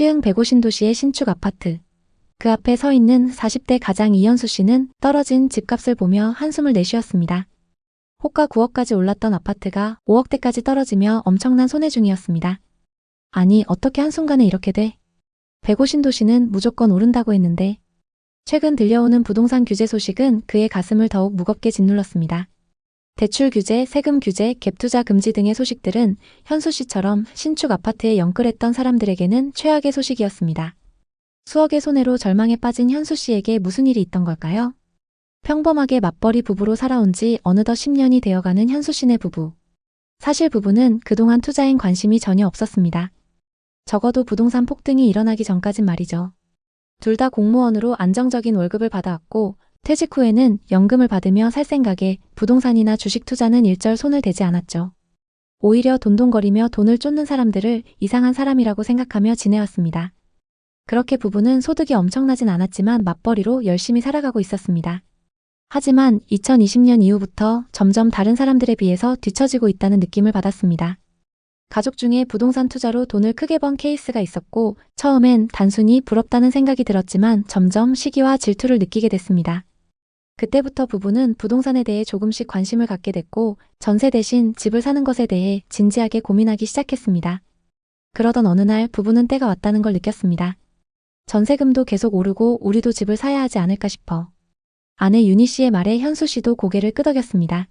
시흥 백오 신도시의 신축 아파트. 그 앞에 서 있는 40대 가장 이현수 씨는 떨어진 집값을 보며 한숨을 내쉬었습니다. 호가 9억까지 올랐던 아파트가 5억대까지 떨어지며 엄청난 손해 중이었습니다. 아니, 어떻게 한순간에 이렇게 돼? 백오 신도시는 무조건 오른다고 했는데 최근 들려오는 부동산 규제 소식은 그의 가슴을 더욱 무겁게 짓눌렀습니다. 대출 규제, 세금 규제, 갭투자 금지 등의 소식들은 현수 씨처럼 신축 아파트에 영끌했던 사람들에게는 최악의 소식이었습니다. 수억의 손해로 절망에 빠진 현수 씨에게 무슨 일이 있던 걸까요? 평범하게 맞벌이 부부로 살아온 지 어느덧 10년이 되어가는 현수 씨네 부부. 사실 부부는 그동안 투자엔 관심이 전혀 없었습니다. 적어도 부동산 폭등이 일어나기 전까진 말이죠. 둘 다 공무원으로 안정적인 월급을 받아왔고 퇴직 후에는 연금을 받으며 살 생각에 부동산이나 주식 투자는 일절 손을 대지 않았죠. 오히려 돈돈거리며 돈을 쫓는 사람들을 이상한 사람이라고 생각하며 지내왔습니다. 그렇게 부부는 소득이 엄청나진 않았지만 맞벌이로 열심히 살아가고 있었습니다. 하지만 2020년 이후부터 점점 다른 사람들에 비해서 뒤처지고 있다는 느낌을 받았습니다. 가족 중에 부동산 투자로 돈을 크게 번 케이스가 있었고 처음엔 단순히 부럽다는 생각이 들었지만 점점 시기와 질투를 느끼게 됐습니다. 그때부터 부부는 부동산에 대해 조금씩 관심을 갖게 됐고 전세 대신 집을 사는 것에 대해 진지하게 고민하기 시작했습니다. 그러던 어느 날 부부는 때가 왔다는 걸 느꼈습니다. 전세금도 계속 오르고 우리도 집을 사야 하지 않을까 싶어. 아내 윤희 씨의 말에 현수 씨도 고개를 끄덕였습니다.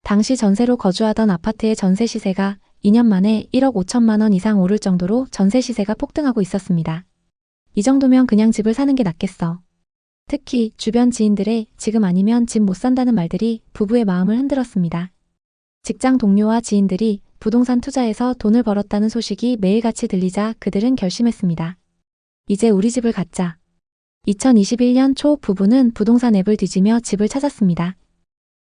당시 전세로 거주하던 아파트의 전세 시세가 2년 만에 1억 5천만 원 이상 오를 정도로 전세 시세가 폭등하고 있었습니다. 이 정도면 그냥 집을 사는 게 낫겠어. 특히 주변 지인들의 지금 아니면 집 못 산다는 말들이 부부의 마음을 흔들었습니다. 직장 동료와 지인들이 부동산 투자에서 돈을 벌었다는 소식이 매일같이 들리자 그들은 결심했습니다. 이제 우리 집을 갖자. 2021년 초 부부는 부동산 앱을 뒤지며 집을 찾았습니다.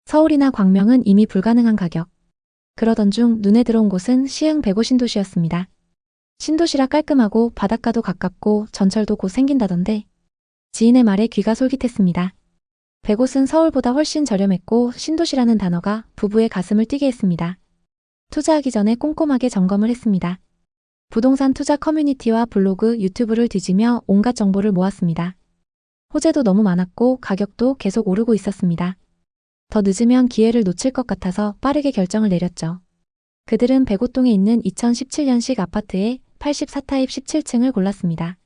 서울이나 광명은 이미 불가능한 가격. 그러던 중 눈에 들어온 곳은 시흥 백오 신도시였습니다. 신도시라 깔끔하고 바닷가도 가깝고 전철도 곧 생긴다던데 지인의 말에 귀가 솔깃했습니다. 백옷은 서울보다 훨씬 저렴했고 신도시라는 단어가 부부의 가슴을 뛰게 했습니다. 투자하기 전에 꼼꼼하게 점검을 했습니다. 부동산 투자 커뮤니티와 블로그, 유튜브를 뒤지며 온갖 정보를 모았습니다. 호재도 너무 많았고 가격도 계속 오르고 있었습니다. 더 늦으면 기회를 놓칠 것 같아서 빠르게 결정을 내렸죠. 그들은 백오동에 있는 2017년식 아파트의 84타입 17층을 골랐습니다.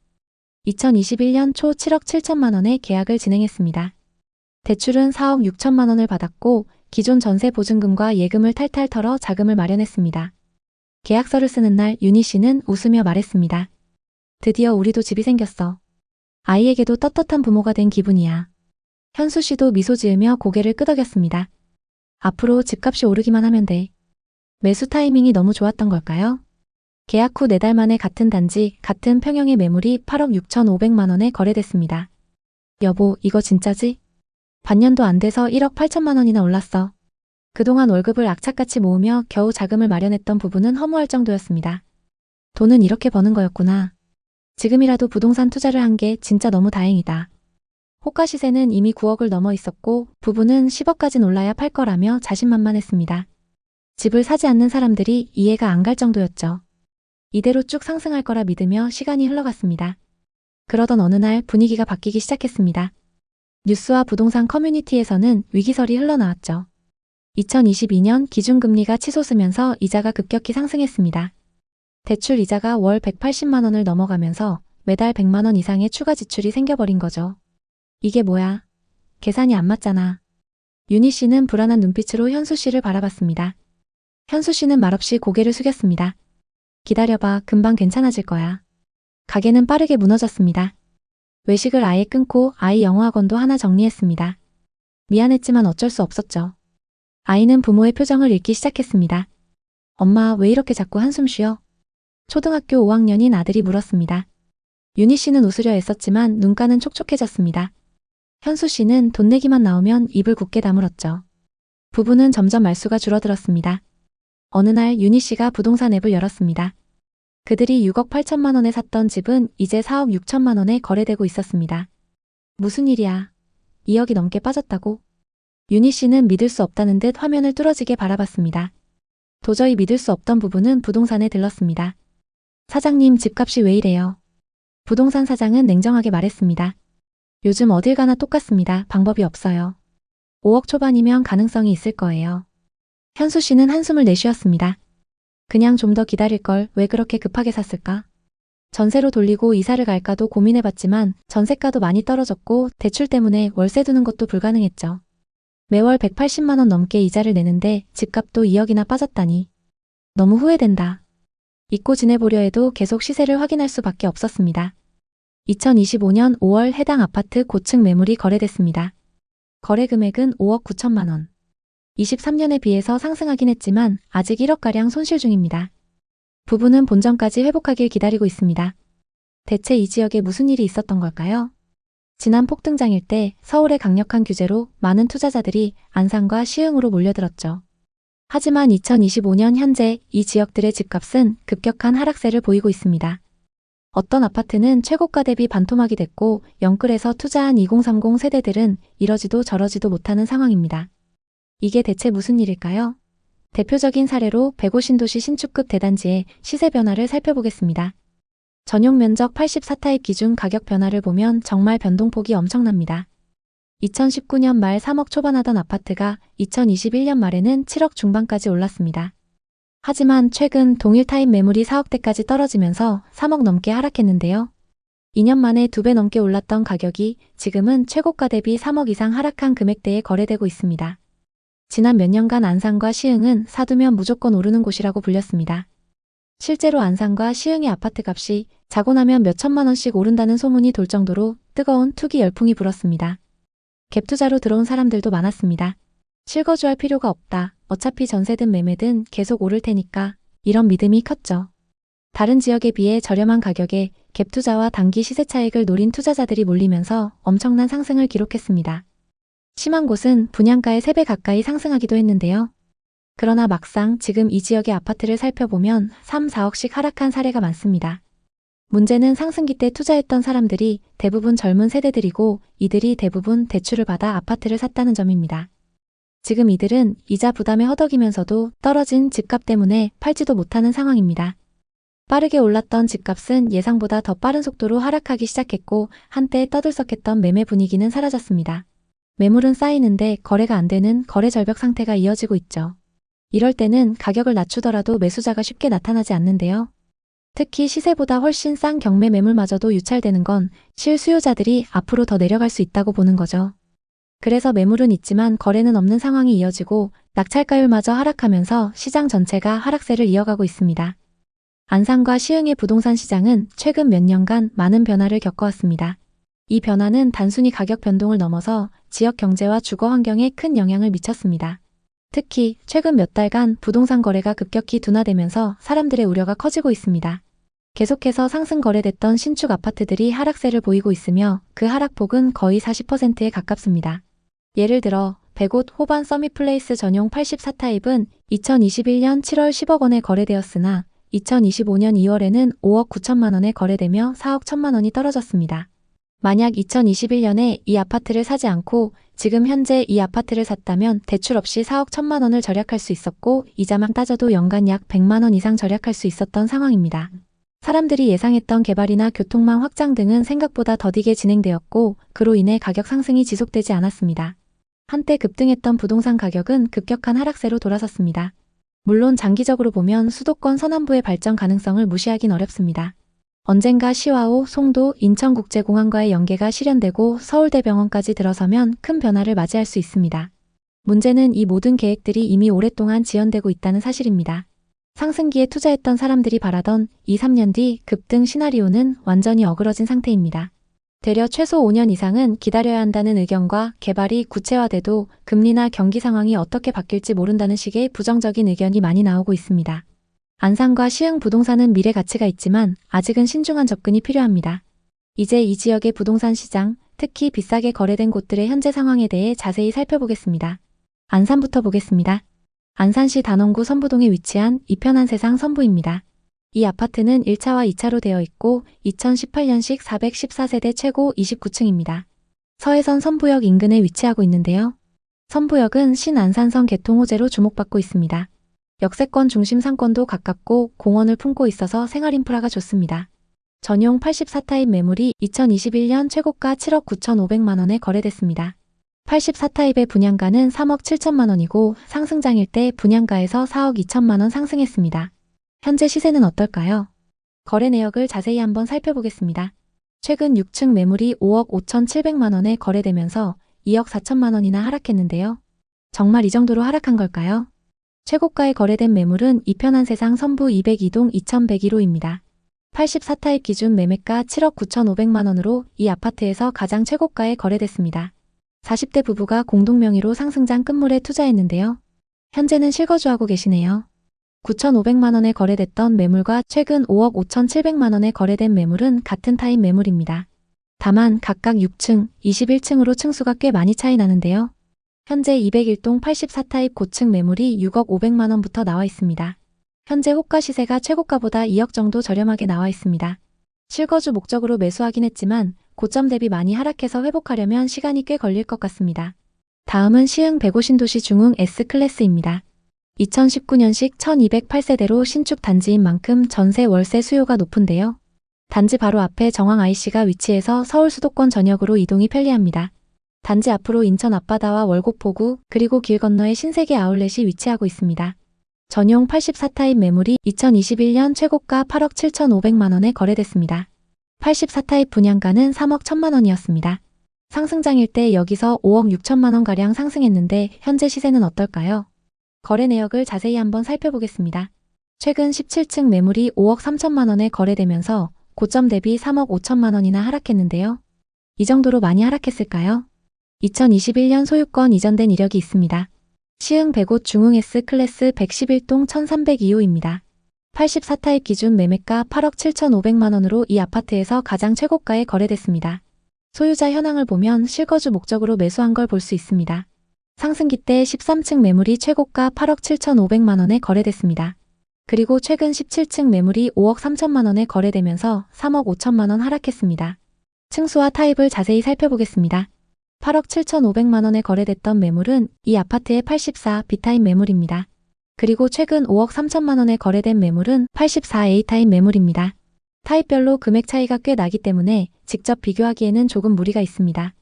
2021년 초 7억 7천만 원의 계약을 진행했습니다. 대출은 4억 6천만 원을 받았고 기존 전세 보증금과 예금을 탈탈 털어 자금을 마련했습니다. 계약서를 쓰는 날 윤희 씨는 웃으며 말했습니다. 드디어 우리도 집이 생겼어. 아이에게도 떳떳한 부모가 된 기분이야. 현수 씨도 미소 지으며 고개를 끄덕였습니다. 앞으로 집값이 오르기만 하면 돼. 매수 타이밍이 너무 좋았던 걸까요? 계약 후 4달 만에 같은 단지, 같은 평형의 매물이 8억 6,500만 원에 거래됐습니다. 여보, 이거 진짜지? 반년도 안 돼서 1억 8천만 원이나 올랐어. 그동안 월급을 악착같이 모으며 겨우 자금을 마련했던 부부는 허무할 정도였습니다. 돈은 이렇게 버는 거였구나. 지금이라도 부동산 투자를 한 게 진짜 너무 다행이다. 호가 시세는 이미 9억을 넘어 있었고 부부는 10억까진 올라야 팔 거라며 자신만만했습니다. 집을 사지 않는 사람들이 이해가 안 갈 정도였죠. 이대로 쭉 상승할 거라 믿으며 시간이 흘러갔습니다. 그러던 어느 날 분위기가 바뀌기 시작했습니다. 뉴스와 부동산 커뮤니티에서는 위기설이 흘러나왔죠. 2022년 기준금리가 치솟으면서 이자가 급격히 상승했습니다. 대출 이자가 월 180만 원을 넘어가면서 매달 100만 원 이상의 추가 지출이 생겨버린 거죠. 이게 뭐야? 계산이 안 맞잖아. 윤희 씨는 불안한 눈빛으로 현수 씨를 바라봤습니다. 현수 씨는 말없이 고개를 숙였습니다. 기다려봐, 금방 괜찮아질 거야. 가게는 빠르게 무너졌습니다. 외식을 아예 끊고 아이 영어학원도 하나 정리했습니다. 미안했지만 어쩔 수 없었죠. 아이는 부모의 표정을 읽기 시작했습니다. 엄마, 왜 이렇게 자꾸 한숨 쉬어? 초등학교 5학년인 아들이 물었습니다. 윤희 씨는 웃으려 애썼지만 눈가는 촉촉해졌습니다. 현수 씨는 돈 내기만 나오면 입을 굳게 다물었죠. 부부는 점점 말수가 줄어들었습니다. 어느 날 윤희 씨가 부동산 앱을 열었습니다. 그들이 6억 8천만 원에 샀던 집은 이제 4억 6천만 원에 거래되고 있었습니다. 무슨 일이야? 2억이 넘게 빠졌다고? 윤희 씨는 믿을 수 없다는 듯 화면을 뚫어지게 바라봤습니다. 도저히 믿을 수 없던 부부는 부동산에 들렀습니다. 사장님, 집값이 왜 이래요? 부동산 사장은 냉정하게 말했습니다. 요즘 어딜 가나 똑같습니다. 방법이 없어요. 5억 초반이면 가능성이 있을 거예요. 현수 씨는 한숨을 내쉬었습니다. 그냥 좀 더 기다릴 걸 왜 그렇게 급하게 샀을까? 전세로 돌리고 이사를 갈까도 고민해봤지만 전세가도 많이 떨어졌고 대출 때문에 월세 두는 것도 불가능했죠. 매월 180만 원 넘게 이자를 내는데 집값도 2억이나 빠졌다니. 너무 후회된다. 잊고 지내보려 해도 계속 시세를 확인할 수밖에 없었습니다. 2025년 5월 해당 아파트 고층 매물이 거래됐습니다. 거래 금액은 5억 9천만 원. 23년에 비해서 상승하긴 했지만 아직 1억가량 손실 중입니다. 부부는 본전까지 회복하길 기다리고 있습니다. 대체 이 지역에 무슨 일이 있었던 걸까요? 지난 폭등장일 때 서울의 강력한 규제로 많은 투자자들이 안산과 시흥으로 몰려들었죠. 하지만 2025년 현재 이 지역들의 집값은 급격한 하락세를 보이고 있습니다. 어떤 아파트는 최고가 대비 반토막이 됐고 영끌에서 투자한 2030 세대들은 이러지도 저러지도 못하는 상황입니다. 이게 대체 무슨 일일까요? 대표적인 사례로 105신도시 신축급 대단지의 시세 변화를 살펴보겠습니다. 전용 면적 84타입 기준 가격 변화를 보면 정말 변동폭이 엄청납니다. 2019년 말 3억 초반하던 아파트가 2021년 말에는 7억 중반까지 올랐습니다. 하지만 최근 동일 타입 매물이 4억대까지 떨어지면서 3억 넘게 하락했는데요. 2년 만에 2배 넘게 올랐던 가격이 지금은 최고가 대비 3억 이상 하락한 금액대에 거래되고 있습니다. 지난 몇 년간 안산과 시흥은 사두면 무조건 오르는 곳이라고 불렸습니다. 실제로 안산과 시흥의 아파트 값이 자고 나면 몇 천만 원씩 오른다는 소문이 돌 정도로 뜨거운 투기 열풍이 불었습니다. 갭 투자로 들어온 사람들도 많았습니다. 실거주할 필요가 없다. 어차피 전세든 매매든 계속 오를 테니까 이런 믿음이 컸죠. 다른 지역에 비해 저렴한 가격에 갭 투자와 단기 시세 차익을 노린 투자자들이 몰리면서 엄청난 상승을 기록했습니다. 심한 곳은 분양가의 3배 가까이 상승하기도 했는데요. 그러나 막상 지금 이 지역의 아파트를 살펴보면 3, 4억씩 하락한 사례가 많습니다. 문제는 상승기 때 투자했던 사람들이 대부분 젊은 세대들이고 이들이 대부분 대출을 받아 아파트를 샀다는 점입니다. 지금 이들은 이자 부담에 허덕이면서도 떨어진 집값 때문에 팔지도 못하는 상황입니다. 빠르게 올랐던 집값은 예상보다 더 빠른 속도로 하락하기 시작했고 한때 떠들썩했던 매매 분위기는 사라졌습니다. 매물은 쌓이는데 거래가 안 되는 거래 절벽 상태가 이어지고 있죠. 이럴 때는 가격을 낮추더라도 매수자가 쉽게 나타나지 않는데요. 특히 시세보다 훨씬 싼 경매 매물마저도 유찰되는 건 실수요자들이 앞으로 더 내려갈 수 있다고 보는 거죠. 그래서 매물은 있지만 거래는 없는 상황이 이어지고 낙찰가율마저 하락하면서 시장 전체가 하락세를 이어가고 있습니다. 안산과 시흥의 부동산 시장은 최근 몇 년간 많은 변화를 겪어왔습니다. 이 변화는 단순히 가격 변동을 넘어서 지역 경제와 주거 환경에 큰 영향을 미쳤습니다. 특히 최근 몇 달간 부동산 거래가 급격히 둔화되면서 사람들의 우려가 커지고 있습니다. 계속해서 상승 거래됐던 신축 아파트들이 하락세를 보이고 있으며 그 하락폭은 거의 40%에 가깝습니다. 예를 들어 100옷 호반 서밋플레이스 전용 84타입은 2021년 7월 10억 원에 거래되었으나 2025년 2월에는 5억 9천만 원에 거래되며 4억 1천만 원이 떨어졌습니다. 만약 2021년에 이 아파트를 사지 않고 지금 현재 이 아파트를 샀다면 대출 없이 4억 1천만 원을 절약할 수 있었고 이자만 따져도 연간 약 100만 원 이상 절약할 수 있었던 상황입니다. 사람들이 예상했던 개발이나 교통망 확장 등은 생각보다 더디게 진행되었고 그로 인해 가격 상승이 지속되지 않았습니다. 한때 급등했던 부동산 가격은 급격한 하락세로 돌아섰습니다. 물론 장기적으로 보면 수도권 서남부의 발전 가능성을 무시하긴 어렵습니다. 언젠가 시와호, 송도, 인천국제공항과의 연계가 실현되고 서울대병원까지 들어서면 큰 변화를 맞이할 수 있습니다. 문제는 이 모든 계획들이 이미 오랫동안 지연되고 있다는 사실입니다. 상승기에 투자했던 사람들이 바라던 2, 3년 뒤 급등 시나리오는 완전히 어그러진 상태입니다. 되려 최소 5년 이상은 기다려야 한다는 의견과 개발이 구체화돼도 금리나 경기 상황이 어떻게 바뀔지 모른다는 식의 부정적인 의견이 많이 나오고 있습니다. 안산과 시흥 부동산은 미래 가치가 있지만 아직은 신중한 접근이 필요합니다. 이제 이 지역의 부동산 시장, 특히 비싸게 거래된 곳들의 현재 상황에 대해 자세히 살펴보겠습니다. 안산부터 보겠습니다. 안산시 단원구 선부동에 위치한 이편한 세상 선부입니다. 이 아파트는 1차와 2차로 되어 있고 2018년식 414세대 최고 29층입니다. 서해선 선부역 인근에 위치하고 있는데요. 선부역은 신안산선 개통 호재로 주목받고 있습니다. 역세권 중심 상권도 가깝고 공원을 품고 있어서 생활 인프라가 좋습니다. 전용 84타입 매물이 2021년 최고가 7억 9,500만 원에 거래됐습니다. 84타입의 분양가는 3억 7천만 원이고 상승장일 때 분양가에서 4억 2천만 원 상승했습니다. 현재 시세는 어떨까요? 거래 내역을 자세히 한번 살펴보겠습니다. 최근 6층 매물이 5억 5,700만 원에 거래되면서 2억 4천만 원이나 하락했는데요. 정말 이 정도로 하락한 걸까요? 최고가에 거래된 매물은 이편한 세상 선부 202동 2101호입니다. 84타입 기준 매매가 7억 9,500만 원으로 이 아파트에서 가장 최고가에 거래됐습니다. 40대 부부가 공동명의로 상승장 끝물에 투자했는데요. 현재는 실거주하고 계시네요. 9,500만 원에 거래됐던 매물과 최근 5억 5,700만 원에 거래된 매물은 같은 타입 매물입니다. 다만 각각 6층, 21층으로 층수가 꽤 많이 차이 나는데요. 현재 201동 84타입 고층 매물이 6억 500만 원부터 나와 있습니다. 현재 호가 시세가 최고가보다 2억 정도 저렴하게 나와 있습니다. 실거주 목적으로 매수하긴 했지만 고점 대비 많이 하락해서 회복하려면 시간이 꽤 걸릴 것 같습니다. 다음은 시흥 105신도시 중흥 S클래스입니다. 2019년식 1208세대로 신축 단지인 만큼 전세 월세 수요가 높은데요. 단지 바로 앞에 정황 IC가 위치해서 서울 수도권 전역으로 이동이 편리합니다. 단지 앞으로 인천 앞바다와 월곡포구 그리고 길 건너에 신세계 아울렛이 위치하고 있습니다. 전용 84타입 매물이 2021년 최고가 8억 7,500만 원에 거래됐습니다. 84타입 분양가는 3억 1천만 원이었습니다. 상승장일 때 여기서 5억 6천만 원가량 상승했는데 현재 시세는 어떨까요? 거래 내역을 자세히 한번 살펴보겠습니다. 최근 17층 매물이 5억 3천만 원에 거래되면서 고점 대비 3억 5천만 원이나 하락했는데요. 이 정도로 많이 하락했을까요? 2021년 소유권 이전된 이력이 있습니다. 시흥 105 중흥 S클래스 111동 1302호입니다. 84타입 기준 매매가 8억 7,500만 원으로 이 아파트에서 가장 최고가에 거래됐습니다. 소유자 현황을 보면 실거주 목적으로 매수한 걸 볼 수 있습니다. 상승기 때 13층 매물이 최고가 8억 7,500만 원에 거래됐습니다. 그리고 최근 17층 매물이 5억 3천만 원에 거래되면서 3억 5천만 원 하락했습니다. 층수와 타입을 자세히 살펴보겠습니다. 8억 7,500만 원에 거래됐던 매물은 이 아파트의 84 B타입 매물입니다. 그리고 최근 5억 3천만 원에 거래된 매물은 84 A타입 매물입니다. 타입별로 금액 차이가 꽤 나기 때문에 직접 비교하기에는 조금 무리가 있습니다.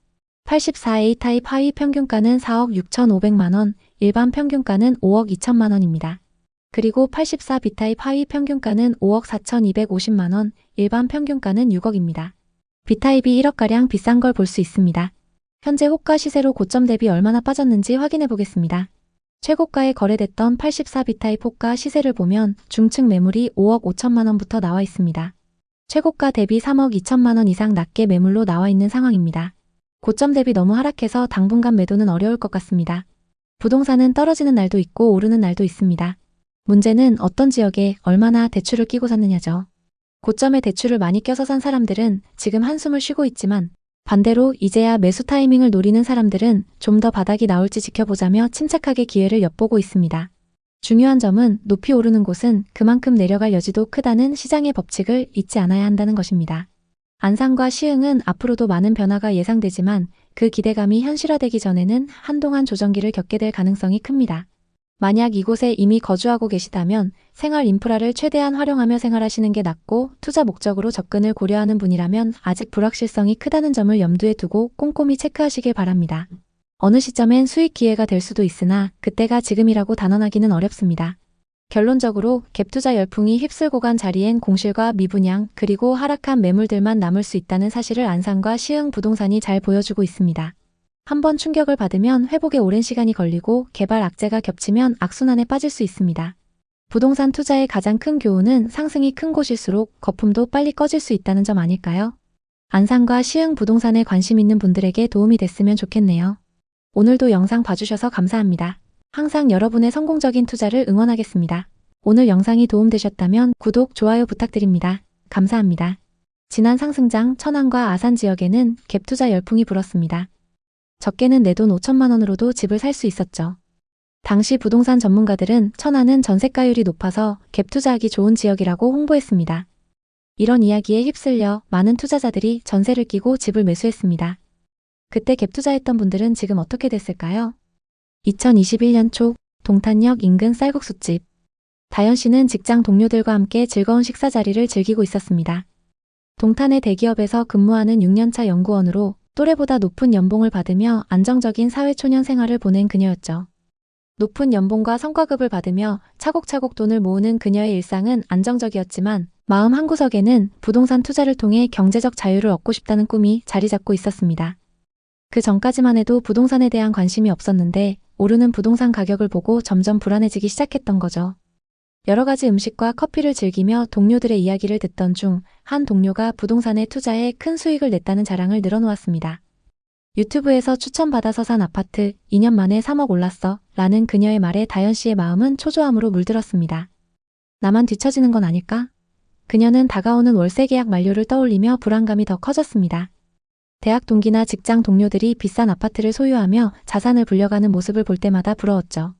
84 A타입 하위 평균가는 4억 6,500만 원, 일반 평균가는 5억 2천만 원입니다. 그리고 84 B타입 하위 평균가는 5억 4,250만 원, 일반 평균가는 6억입니다. B타입이 1억가량 비싼 걸 볼 수 있습니다. 현재 호가 시세로 고점 대비 얼마나 빠졌는지 확인해 보겠습니다. 최고가에 거래됐던 84 B타입 호가 시세를 보면 중층 매물이 5억 5천만 원부터 나와 있습니다. 최고가 대비 3억 2천만 원 이상 낮게 매물로 나와 있는 상황입니다. 고점 대비 너무 하락해서 당분간 매도는 어려울 것 같습니다. 부동산은 떨어지는 날도 있고 오르는 날도 있습니다. 문제는 어떤 지역에 얼마나 대출을 끼고 샀느냐죠. 고점에 대출을 많이 껴서 산 사람들은 지금 한숨을 쉬고 있지만 반대로 이제야 매수 타이밍을 노리는 사람들은 좀 더 바닥이 나올지 지켜보자며 침착하게 기회를 엿보고 있습니다. 중요한 점은 높이 오르는 곳은 그만큼 내려갈 여지도 크다는 시장의 법칙을 잊지 않아야 한다는 것입니다. 안산과 시흥은 앞으로도 많은 변화가 예상되지만 그 기대감이 현실화되기 전에는 한동안 조정기를 겪게 될 가능성이 큽니다. 만약 이곳에 이미 거주하고 계시다면 생활 인프라를 최대한 활용하며 생활하시는 게 낫고 투자 목적으로 접근을 고려하는 분이라면 아직 불확실성이 크다는 점을 염두에 두고 꼼꼼히 체크하시길 바랍니다. 어느 시점엔 수익 기회가 될 수도 있으나 그때가 지금이라고 단언하기는 어렵습니다. 결론적으로 갭투자 열풍이 휩쓸고 간 자리엔 공실과 미분양 그리고 하락한 매물들만 남을 수 있다는 사실을 안산과 시흥 부동산이 잘 보여주고 있습니다. 한번 충격을 받으면 회복에 오랜 시간이 걸리고 개발 악재가 겹치면 악순환에 빠질 수 있습니다. 부동산 투자의 가장 큰 교훈은 상승이 큰 곳일수록 거품도 빨리 꺼질 수 있다는 점 아닐까요? 안산과 시흥 부동산에 관심 있는 분들에게 도움이 됐으면 좋겠네요. 오늘도 영상 봐주셔서 감사합니다. 항상 여러분의 성공적인 투자를 응원하겠습니다. 오늘 영상이 도움되셨다면 구독, 좋아요 부탁드립니다. 감사합니다. 지난 상승장 천안과 아산 지역에는 갭투자 열풍이 불었습니다. 적게는 내 돈 5천만 원으로도 집을 살 수 있었죠. 당시 부동산 전문가들은 천안은 전세가율이 높아서 갭 투자하기 좋은 지역이라고 홍보했습니다. 이런 이야기에 휩쓸려 많은 투자자들이 전세를 끼고 집을 매수했습니다. 그때 갭 투자했던 분들은 지금 어떻게 됐을까요? 2021년 초 동탄역 인근 쌀국수집. 다현 씨는 직장 동료들과 함께 즐거운 식사 자리를 즐기고 있었습니다. 동탄의 대기업에서 근무하는 6년차 연구원으로 또래보다 높은 연봉을 받으며 안정적인 사회초년 생활을 보낸 그녀였죠. 높은 연봉과 성과급을 받으며 차곡차곡 돈을 모으는 그녀의 일상은 안정적이었지만 마음 한구석에는 부동산 투자를 통해 경제적 자유를 얻고 싶다는 꿈이 자리 잡고 있었습니다. 그 전까지만 해도 부동산에 대한 관심이 없었는데 오르는 부동산 가격을 보고 점점 불안해지기 시작했던 거죠. 여러 가지 음식과 커피를 즐기며 동료들의 이야기를 듣던 중 한 동료가 부동산에 투자해 큰 수익을 냈다는 자랑을 늘어놓았습니다. 유튜브에서 추천받아서 산 아파트 2년 만에 3억 올랐어 라는 그녀의 말에 다현 씨의 마음은 초조함으로 물들었습니다. 나만 뒤처지는 건 아닐까? 그녀는 다가오는 월세 계약 만료를 떠올리며 불안감이 더 커졌습니다. 대학 동기나 직장 동료들이 비싼 아파트를 소유하며 자산을 불려가는 모습을 볼 때마다 부러웠죠.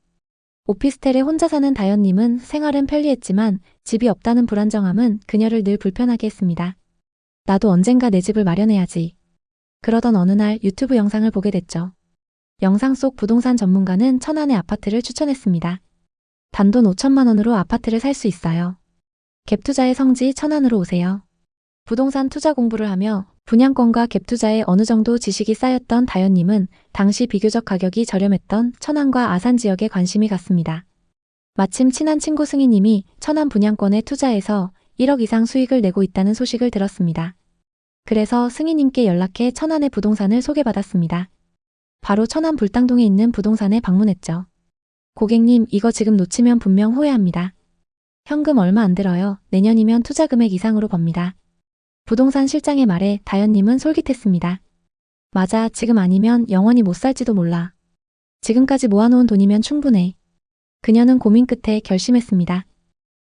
오피스텔에 혼자 사는 다현님은 생활은 편리했지만 집이 없다는 불안정함은 그녀를 늘 불편하게 했습니다. 나도 언젠가 내 집을 마련해야지. 그러던 어느 날 유튜브 영상을 보게 됐죠. 영상 속 부동산 전문가는 천안의 아파트를 추천했습니다. 단돈 5천만 원으로 아파트를 살 수 있어요. 갭투자의 성지 천안으로 오세요. 부동산 투자 공부를 하며 분양권과 갭투자에 어느 정도 지식이 쌓였던 다현님은 당시 비교적 가격이 저렴했던 천안과 아산 지역에 관심이 갔습니다. 마침 친한 친구 승희님이 천안 분양권에 투자해서 1억 이상 수익을 내고 있다는 소식을 들었습니다. 그래서 승희님께 연락해 천안의 부동산을 소개받았습니다. 바로 천안 불당동에 있는 부동산에 방문했죠. 고객님, 이거 지금 놓치면 분명 후회합니다. 현금 얼마 안 들어요. 내년이면 투자 금액 이상으로 법니다. 부동산 실장의 말에 다현님은 솔깃했습니다. 맞아, 지금 아니면 영원히 못 살지도 몰라. 지금까지 모아놓은 돈이면 충분해. 그녀는 고민 끝에 결심했습니다.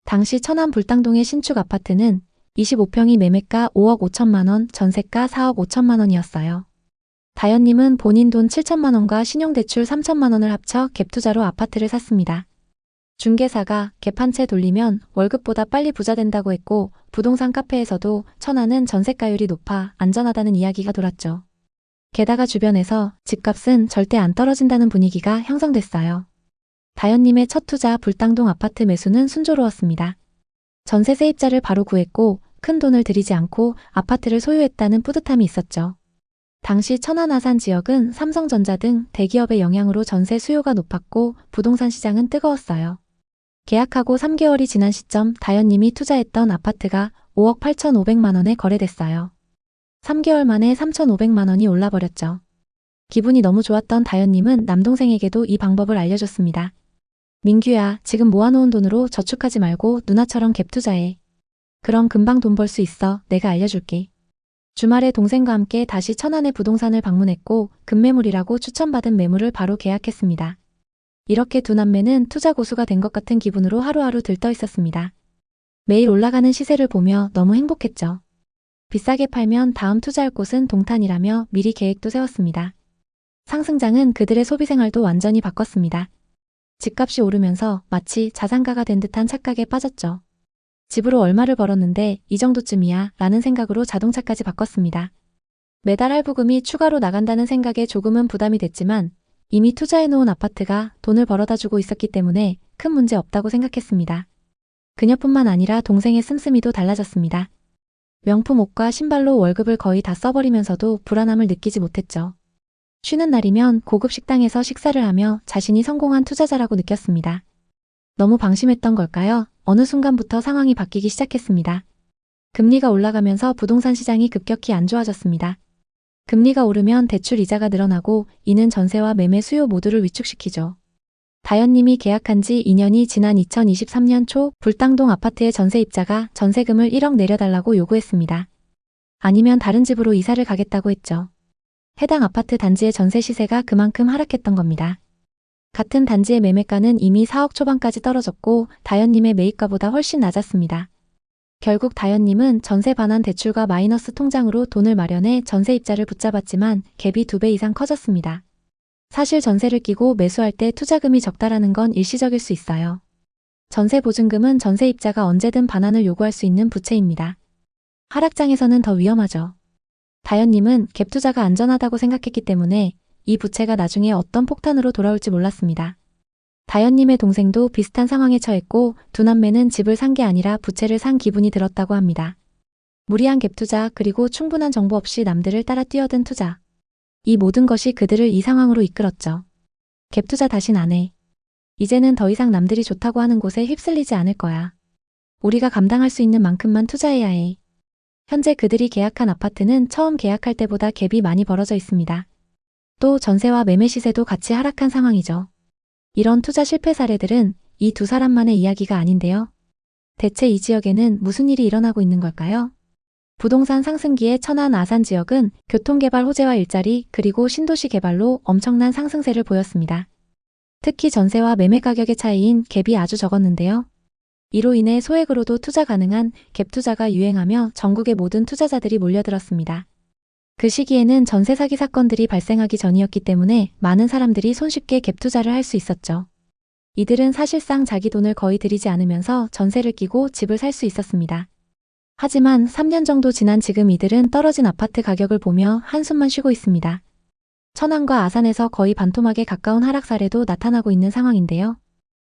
당시 천안 불당동의 신축 아파트는 25평이 매매가 5억 5천만 원, 전세가 4억 5천만 원이었어요. 다현님은 본인 돈 7천만 원과 신용대출 3천만 원을 합쳐 갭투자로 아파트를 샀습니다. 중개사가 갭 한 채 돌리면 월급보다 빨리 부자 된다고 했고 부동산 카페에서도 천안은 전세가율이 높아 안전하다는 이야기가 돌았죠. 게다가 주변에서 집값은 절대 안 떨어진다는 분위기가 형성됐어요. 다현님의 첫 투자 불당동 아파트 매수는 순조로웠습니다. 전세 세입자를 바로 구했고 큰 돈을 들이지 않고 아파트를 소유했다는 뿌듯함이 있었죠. 당시 천안 아산 지역은 삼성전자 등 대기업의 영향으로 전세 수요가 높았고 부동산 시장은 뜨거웠어요. 계약하고 3개월이 지난 시점 다현님이 투자했던 아파트가 5억 8,500만 원에 거래됐어요. 3개월 만에 3,500만 원이 올라버렸죠. 기분이 너무 좋았던 다현님은 남동생에게도 이 방법을 알려줬습니다. 민규야, 지금 모아놓은 돈으로 저축하지 말고 누나처럼 갭 투자해. 그럼 금방 돈 벌 수 있어. 내가 알려줄게. 주말에 동생과 함께 다시 천안의 부동산을 방문했고 급매물이라고 추천받은 매물을 바로 계약했습니다. 이렇게 두 남매는 투자 고수가 된 것 같은 기분으로 하루하루 들떠 있었습니다. 매일 올라가는 시세를 보며 너무 행복했죠. 비싸게 팔면 다음 투자할 곳은 동탄이라며 미리 계획도 세웠습니다. 상승장은 그들의 소비생활도 완전히 바꿨습니다. 집값이 오르면서 마치 자산가가 된 듯한 착각에 빠졌죠. 집으로 얼마를 벌었는데 이 정도쯤이야 라는 생각으로 자동차까지 바꿨습니다. 매달 할부금이 추가로 나간다는 생각에 조금은 부담이 됐지만 이미 투자해놓은 아파트가 돈을 벌어다 주고 있었기 때문에 큰 문제 없다고 생각했습니다. 그녀뿐만 아니라 동생의 씀씀이도 달라졌습니다. 명품 옷과 신발로 월급을 거의 다 써버리면서도 불안함을 느끼지 못했죠. 쉬는 날이면 고급 식당에서 식사를 하며 자신이 성공한 투자자라고 느꼈습니다. 너무 방심했던 걸까요? 어느 순간부터 상황이 바뀌기 시작했습니다. 금리가 올라가면서 부동산 시장이 급격히 안 좋아졌습니다. 금리가 오르면 대출 이자가 늘어나고 이는 전세와 매매 수요 모두를 위축시키죠. 다현님이 계약한 지 2년이 지난 2023년 초 불당동 아파트의 전세입자가 전세금을 1억 내려달라고 요구했습니다. 아니면 다른 집으로 이사를 가겠다고 했죠. 해당 아파트 단지의 전세 시세가 그만큼 하락했던 겁니다. 같은 단지의 매매가는 이미 4억 초반까지 떨어졌고 다현님의 매입가보다 훨씬 낮았습니다. 결국 다현님은 전세 반환 대출과 마이너스 통장으로 돈을 마련해 전세입자를 붙잡았지만 갭이 2배 이상 커졌습니다. 사실 전세를 끼고 매수할 때 투자금이 적다라는 건 일시적일 수 있어요. 전세 보증금은 전세입자가 언제든 반환을 요구할 수 있는 부채입니다. 하락장에서는 더 위험하죠. 다현님은 갭 투자가 안전하다고 생각했기 때문에 이 부채가 나중에 어떤 폭탄으로 돌아올지 몰랐습니다. 다현님의 동생도 비슷한 상황에 처했고 두 남매는 집을 산 게 아니라 부채를 산 기분이 들었다고 합니다. 무리한 갭 투자 그리고 충분한 정보 없이 남들을 따라 뛰어든 투자. 이 모든 것이 그들을 이 상황으로 이끌었죠. 갭 투자 다신 안 해. 이제는 더 이상 남들이 좋다고 하는 곳에 휩쓸리지 않을 거야. 우리가 감당할 수 있는 만큼만 투자해야 해. 현재 그들이 계약한 아파트는 처음 계약할 때보다 갭이 많이 벌어져 있습니다. 또 전세와 매매 시세도 같이 하락한 상황이죠. 이런 투자 실패 사례들은 이 두 사람만의 이야기가 아닌데요. 대체 이 지역에는 무슨 일이 일어나고 있는 걸까요? 부동산 상승기의 천안 아산 지역은 교통개발 호재와 일자리 그리고 신도시 개발로 엄청난 상승세를 보였습니다. 특히 전세와 매매 가격의 차이인 갭이 아주 적었는데요. 이로 인해 소액으로도 투자 가능한 갭 투자가 유행하며 전국의 모든 투자자들이 몰려들었습니다. 그 시기에는 전세 사기 사건들이 발생하기 전이었기 때문에 많은 사람들이 손쉽게 갭 투자를 할 수 있었죠. 이들은 사실상 자기 돈을 거의 들이지 않으면서 전세를 끼고 집을 살 수 있었습니다. 하지만 3년 정도 지난 지금 이들은 떨어진 아파트 가격을 보며 한숨만 쉬고 있습니다. 천안과 아산에서 거의 반토막에 가까운 하락 사례도 나타나고 있는 상황인데요.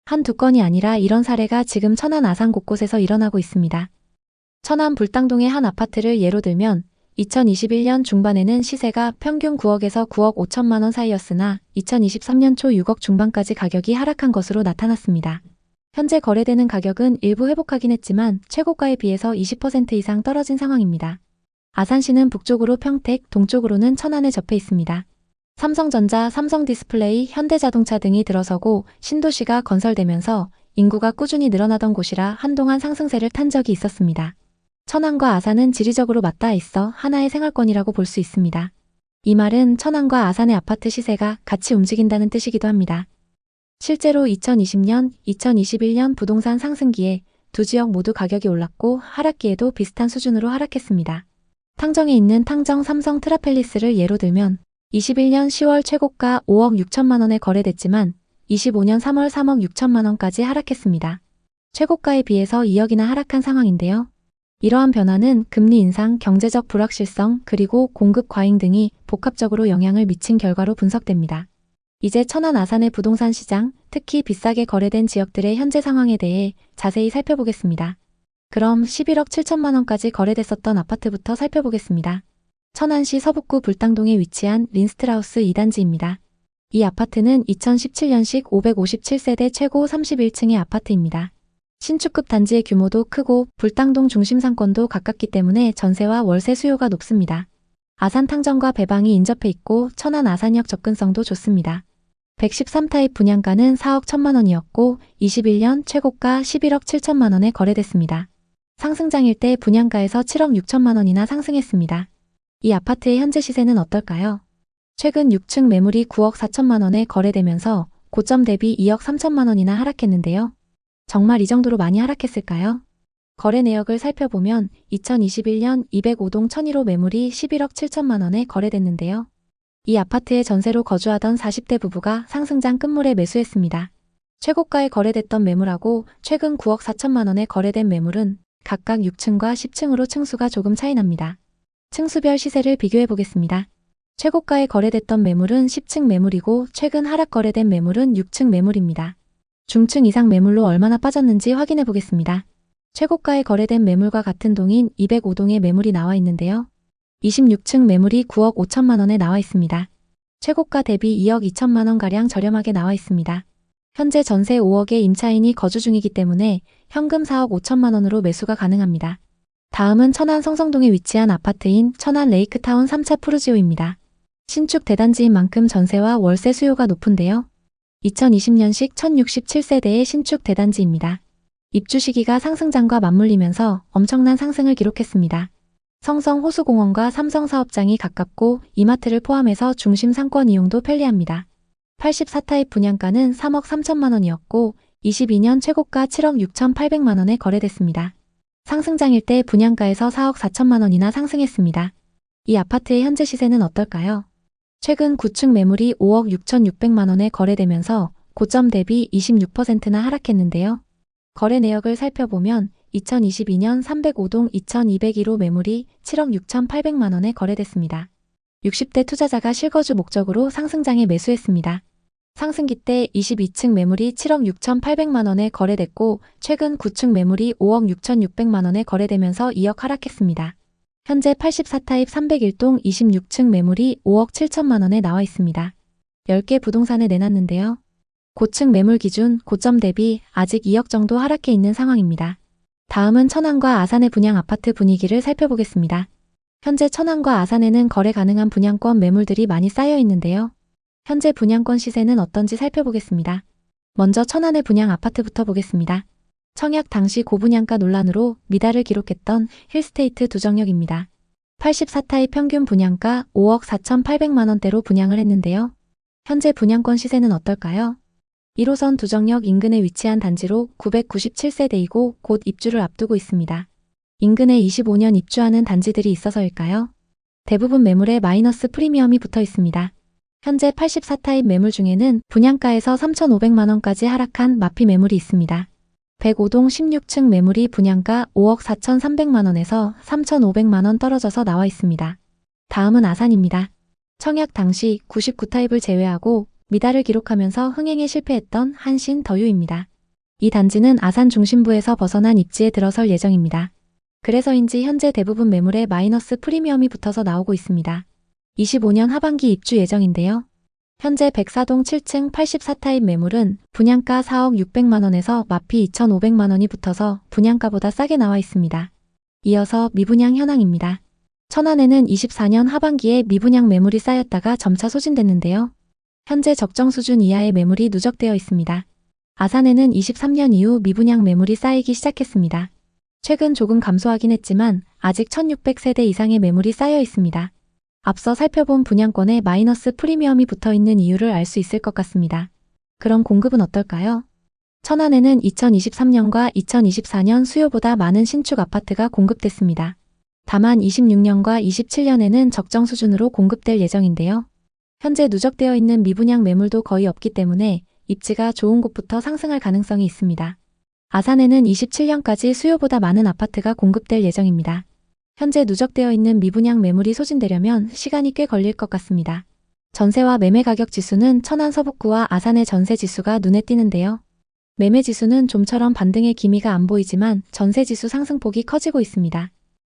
한두 건이 아니라 이런 사례가 지금 천안 아산 곳곳에서 일어나고 있습니다. 천안 불당동의 한 아파트를 예로 들면 2021년 중반에는 시세가 평균 9억에서 9억 5천만 원 사이였으나 2023년 초 6억 중반까지 가격이 하락한 것으로 나타났습니다. 현재 거래되는 가격은 일부 회복하긴 했지만 최고가에 비해서 20% 이상 떨어진 상황입니다. 아산시는 북쪽으로 평택, 동쪽으로는 천안에 접해 있습니다. 삼성전자, 삼성디스플레이, 현대자동차 등이 들어서고 신도시가 건설되면서 인구가 꾸준히 늘어나던 곳이라 한동안 상승세를 탄 적이 있었습니다. 천안과 아산은 지리적으로 맞닿아 있어 하나의 생활권이라고 볼 수 있습니다. 이 말은 천안과 아산의 아파트 시세가 같이 움직인다는 뜻이기도 합니다. 실제로 2020년, 2021년 부동산 상승기에 두 지역 모두 가격이 올랐고 하락기에도 비슷한 수준으로 하락했습니다. 탕정에 있는 탕정 삼성 트라펠리스를 예로 들면 21년 10월 최고가 5억 6천만 원에 거래됐지만 25년 3월 3억 6천만 원까지 하락했습니다. 최고가에 비해서 2억이나 하락한 상황인데요. 이러한 변화는 금리 인상, 경제적 불확실성, 그리고 공급 과잉 등이 복합적으로 영향을 미친 결과로 분석됩니다. 이제 천안 아산의 부동산 시장, 특히 비싸게 거래된 지역들의 현재 상황에 대해 자세히 살펴보겠습니다. 그럼 11억 7천만 원까지 거래됐었던 아파트부터 살펴보겠습니다. 천안시 서북구 불당동에 위치한 린스트라우스 2단지입니다. 이 아파트는 2017년식 557세대 최고 31층의 아파트입니다. 신축급 단지의 규모도 크고 불당동 중심 상권도 가깝기 때문에 전세와 월세 수요가 높습니다. 아산 탕정과 배방이 인접해 있고 천안 아산역 접근성도 좋습니다. 113타입 분양가는 4억 1천만 원이었고 21년 최고가 11억 7천만 원에 거래됐습니다. 상승장일 때 분양가에서 7억 6천만 원이나 상승했습니다. 이 아파트의 현재 시세는 어떨까요? 최근 6층 매물이 9억 4천만 원에 거래되면서 고점 대비 2억 3천만 원이나 하락했는데요. 정말 이 정도로 많이 하락했을까요? 거래 내역을 살펴보면 2021년 205동 1001호 매물이 11억 7천만 원에 거래됐는데요. 이 아파트에 전세로 거주하던 40대 부부가 상승장 끝물에 매수했습니다. 최고가에 거래됐던 매물하고 최근 9억 4천만 원에 거래된 매물은 각각 6층과 10층으로 층수가 조금 차이 납니다. 층수별 시세를 비교해 보겠습니다. 최고가에 거래됐던 매물은 10층 매물이고 최근 하락 거래된 매물은 6층 매물입니다. 중층 이상 매물로 얼마나 빠졌는지 확인해 보겠습니다. 최고가에 거래된 매물과 같은 동인 205동의 매물이 나와 있는데요. 26층 매물이 9억 5천만 원에 나와 있습니다. 최고가 대비 2억 2천만 원가량 저렴하게 나와 있습니다. 현재 전세 5억의 임차인이 거주 중이기 때문에 현금 4억 5천만 원으로 매수가 가능합니다. 다음은 천안 성성동에 위치한 아파트인 천안 레이크타운 3차 푸르지오입니다. 신축 대단지인 만큼 전세와 월세 수요가 높은데요. 2020년식 1067세대의 신축 대단지입니다. 입주 시기가 상승장과 맞물리면서 엄청난 상승을 기록했습니다. 성성 호수공원과 삼성 사업장이 가깝고 이마트를 포함해서 중심 상권 이용도 편리합니다. 84타입 분양가는 3억 3천만 원이었고 22년 최고가 7억 6천8백만 원에 거래됐습니다. 상승장일 때 분양가에서 4억 4천만 원이나 상승했습니다. 이 아파트의 현재 시세는 어떨까요? 최근 9층 매물이 5억 6천6백만 원에 거래되면서 고점 대비 26%나 하락했는데요. 거래 내역을 살펴보면 2022년 305동 2201호 매물이 7억 6천8백만 원에 거래됐습니다. 60대 투자자가 실거주 목적으로 상승장에 매수했습니다. 상승기 때 22층 매물이 7억 6천8백만 원에 거래됐고 최근 9층 매물이 5억 6천6백만 원에 거래되면서 2억 하락했습니다. 현재 84타입 301동 26층 매물이 5억 7천만 원에 나와 있습니다. 10개 부동산에 내놨는데요. 고층 매물 기준 고점 대비 아직 2억 정도 하락해 있는 상황입니다. 다음은 천안과 아산의 분양 아파트 분위기를 살펴보겠습니다. 현재 천안과 아산에는 거래 가능한 분양권 매물들이 많이 쌓여 있는데요. 현재 분양권 시세는 어떤지 살펴보겠습니다. 먼저 천안의 분양 아파트부터 보겠습니다. 청약 당시 고분양가 논란으로 미달을 기록했던 힐스테이트 두정역입니다. 84타입 평균 분양가 5억 4,800만 원대로 분양을 했는데요. 현재 분양권 시세는 어떨까요? 1호선 두정역 인근에 위치한 단지로 997세대이고 곧 입주를 앞두고 있습니다. 인근에 25년 입주하는 단지들이 있어서일까요? 대부분 매물에 마이너스 프리미엄이 붙어 있습니다. 현재 84타입 매물 중에는 분양가에서 3,500만 원까지 하락한 마피 매물이 있습니다. 105동 16층 매물이 분양가 5억 4,300만 원에서 3,500만 원 떨어져서 나와 있습니다. 다음은 아산입니다. 청약 당시 99타입을 제외하고 미달을 기록하면서 흥행에 실패했던 한신 더유입니다. 이 단지는 아산 중심부에서 벗어난 입지에 들어설 예정입니다. 그래서인지 현재 대부분 매물에 마이너스 프리미엄이 붙어서 나오고 있습니다. 25년 하반기 입주 예정인데요. 현재 104동 7층 84타입 매물은 분양가 4억 600만 원에서 마피 2,500만 원이 붙어서 분양가보다 싸게 나와 있습니다. 이어서 미분양 현황입니다. 천안에는 24년 하반기에 미분양 매물이 쌓였다가 점차 소진됐는데요. 현재 적정 수준 이하의 매물이 누적되어 있습니다. 아산에는 23년 이후 미분양 매물이 쌓이기 시작했습니다. 최근 조금 감소하긴 했지만 아직 1,600세대 이상의 매물이 쌓여 있습니다. 앞서 살펴본 분양권에 마이너스 프리미엄이 붙어 있는 이유를 알 수 있을 것 같습니다. 그럼 공급은 어떨까요? 천안에는 2023년과 2024년 수요보다 많은 신축 아파트가 공급됐습니다. 다만 26년과 27년에는 적정 수준으로 공급될 예정인데요. 현재 누적되어 있는 미분양 매물도 거의 없기 때문에 입지가 좋은 곳부터 상승할 가능성이 있습니다. 아산에는 27년까지 수요보다 많은 아파트가 공급될 예정입니다. 현재 누적되어 있는 미분양 매물이 소진되려면 시간이 꽤 걸릴 것 같습니다. 전세와 매매 가격 지수는 천안 서북구와 아산의 전세 지수가 눈에 띄는데요. 매매 지수는 좀처럼 반등의 기미가 안 보이지만 전세 지수 상승폭이 커지고 있습니다.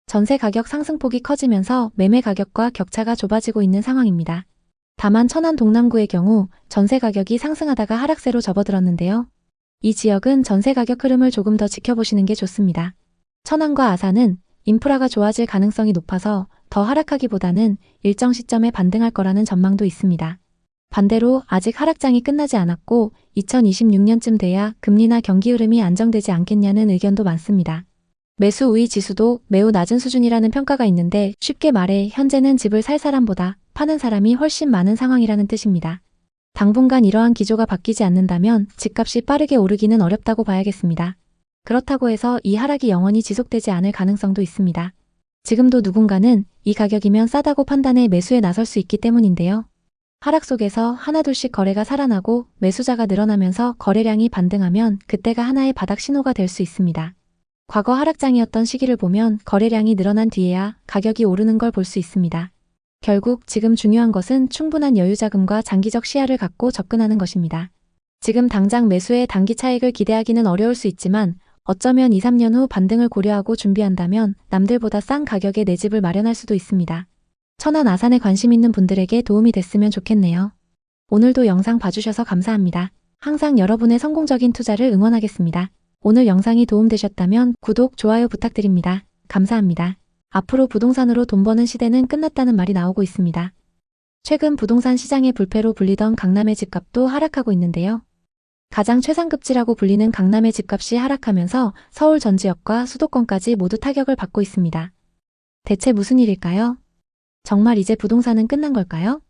전세 가격 상승폭이 커지면서 매매 가격과 격차가 좁아지고 있는 상황입니다. 다만 천안 동남구의 경우 전세 가격이 상승하다가 하락세로 접어들었는데요. 이 지역은 전세 가격 흐름을 조금 더 지켜보시는 게 좋습니다. 천안과 아산은 인프라가 좋아질 가능성이 높아서 더 하락하기보다는 일정 시점에 반등할 거라는 전망도 있습니다. 반대로 아직 하락장이 끝나지 않았고 2026년쯤 돼야 금리나 경기 흐름이 안정되지 않겠냐는 의견도 많습니다. 매수 우위 지수도 매우 낮은 수준이라는 평가가 있는데 쉽게 말해 현재는 집을 살 사람보다 파는 사람이 훨씬 많은 상황이라는 뜻입니다. 당분간 이러한 기조가 바뀌지 않는다면 집값이 빠르게 오르기는 어렵다고 봐야겠습니다. 그렇다고 해서 이 하락이 영원히 지속되지 않을 가능성도 있습니다. 지금도 누군가는 이 가격이면 싸다고 판단해 매수에 나설 수 있기 때문인데요. 하락 속에서 하나둘씩 거래가 살아나고 매수자가 늘어나면서 거래량이 반등하면 그때가 하나의 바닥 신호가 될 수 있습니다. 과거 하락장이었던 시기를 보면 거래량이 늘어난 뒤에야 가격이 오르는 걸 볼 수 있습니다. 결국 지금 중요한 것은 충분한 여유 자금과 장기적 시야를 갖고 접근하는 것입니다. 지금 당장 매수에 단기 차익을 기대하기는 어려울 수 있지만 어쩌면 2, 3년 후 반등을 고려하고 준비한다면 남들보다 싼 가격에 내 집을 마련할 수도 있습니다. 천안 아산에 관심 있는 분들에게 도움이 됐으면 좋겠네요. 오늘도 영상 봐주셔서 감사합니다. 항상 여러분의 성공적인 투자를 응원하겠습니다. 오늘 영상이 도움되셨다면 구독, 좋아요 부탁드립니다. 감사합니다. 앞으로 부동산으로 돈 버는 시대는 끝났다는 말이 나오고 있습니다. 최근 부동산 시장의 불패로 불리던 강남의 집값도 하락하고 있는데요. 가장 최상급지라고 불리는 강남의 집값이 하락하면서 서울 전 지역과 수도권까지 모두 타격을 받고 있습니다. 대체 무슨 일일까요? 정말 이제 부동산은 끝난 걸까요?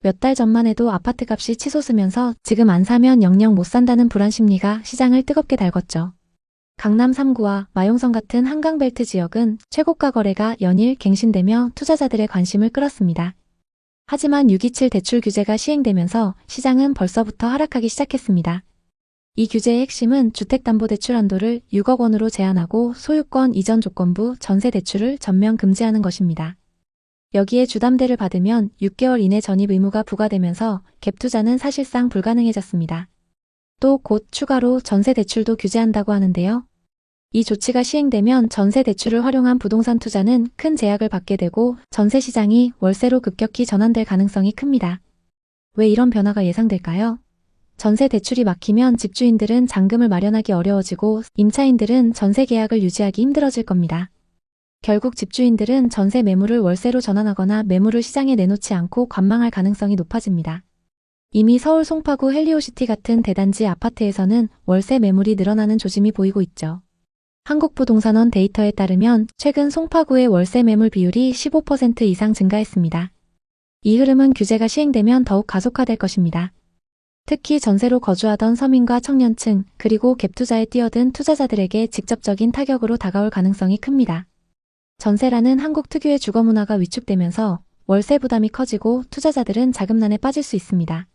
몇 달 전만 해도 아파트값이 치솟으면서 지금 안 사면 영영 못 산다는 불안 심리가 시장을 뜨겁게 달궜죠. 강남 3구와 마용성 같은 한강벨트 지역은 최고가 거래가 연일 갱신되며 투자자들의 관심을 끌었습니다. 하지만 627 대출 규제가 시행되면서 시장은 벌써부터 하락하기 시작했습니다. 이 규제의 핵심은 주택담보대출 한도를 6억 원으로 제한하고 소유권 이전 조건부 전세 대출을 전면 금지하는 것입니다. 여기에 주담대를 받으면 6개월 이내 전입 의무가 부과되면서 갭투자는 사실상 불가능해졌습니다. 또 곧 추가로 전세 대출도 규제한다고 하는데요. 이 조치가 시행되면 전세 대출을 활용한 부동산 투자는 큰 제약을 받게 되고 전세 시장이 월세로 급격히 전환될 가능성이 큽니다. 왜 이런 변화가 예상될까요? 전세 대출이 막히면 집주인들은 잔금을 마련하기 어려워지고 임차인들은 전세 계약을 유지하기 힘들어질 겁니다. 결국 집주인들은 전세 매물을 월세로 전환하거나 매물을 시장에 내놓지 않고 관망할 가능성이 높아집니다. 이미 서울 송파구 헬리오시티 같은 대단지 아파트에서는 월세 매물이 늘어나는 조짐이 보이고 있죠. 한국부동산원 데이터에 따르면 최근 송파구의 월세 매물 비율이 15% 이상 증가했습니다. 이 흐름은 규제가 시행되면 더욱 가속화될 것입니다. 특히 전세로 거주하던 서민과 청년층, 그리고 갭투자에 뛰어든 투자자들에게 직접적인 타격으로 다가올 가능성이 큽니다. 전세라는 한국 특유의 주거 문화가 위축되면서 월세 부담이 커지고 투자자들은 자금난에 빠질 수 있습니다.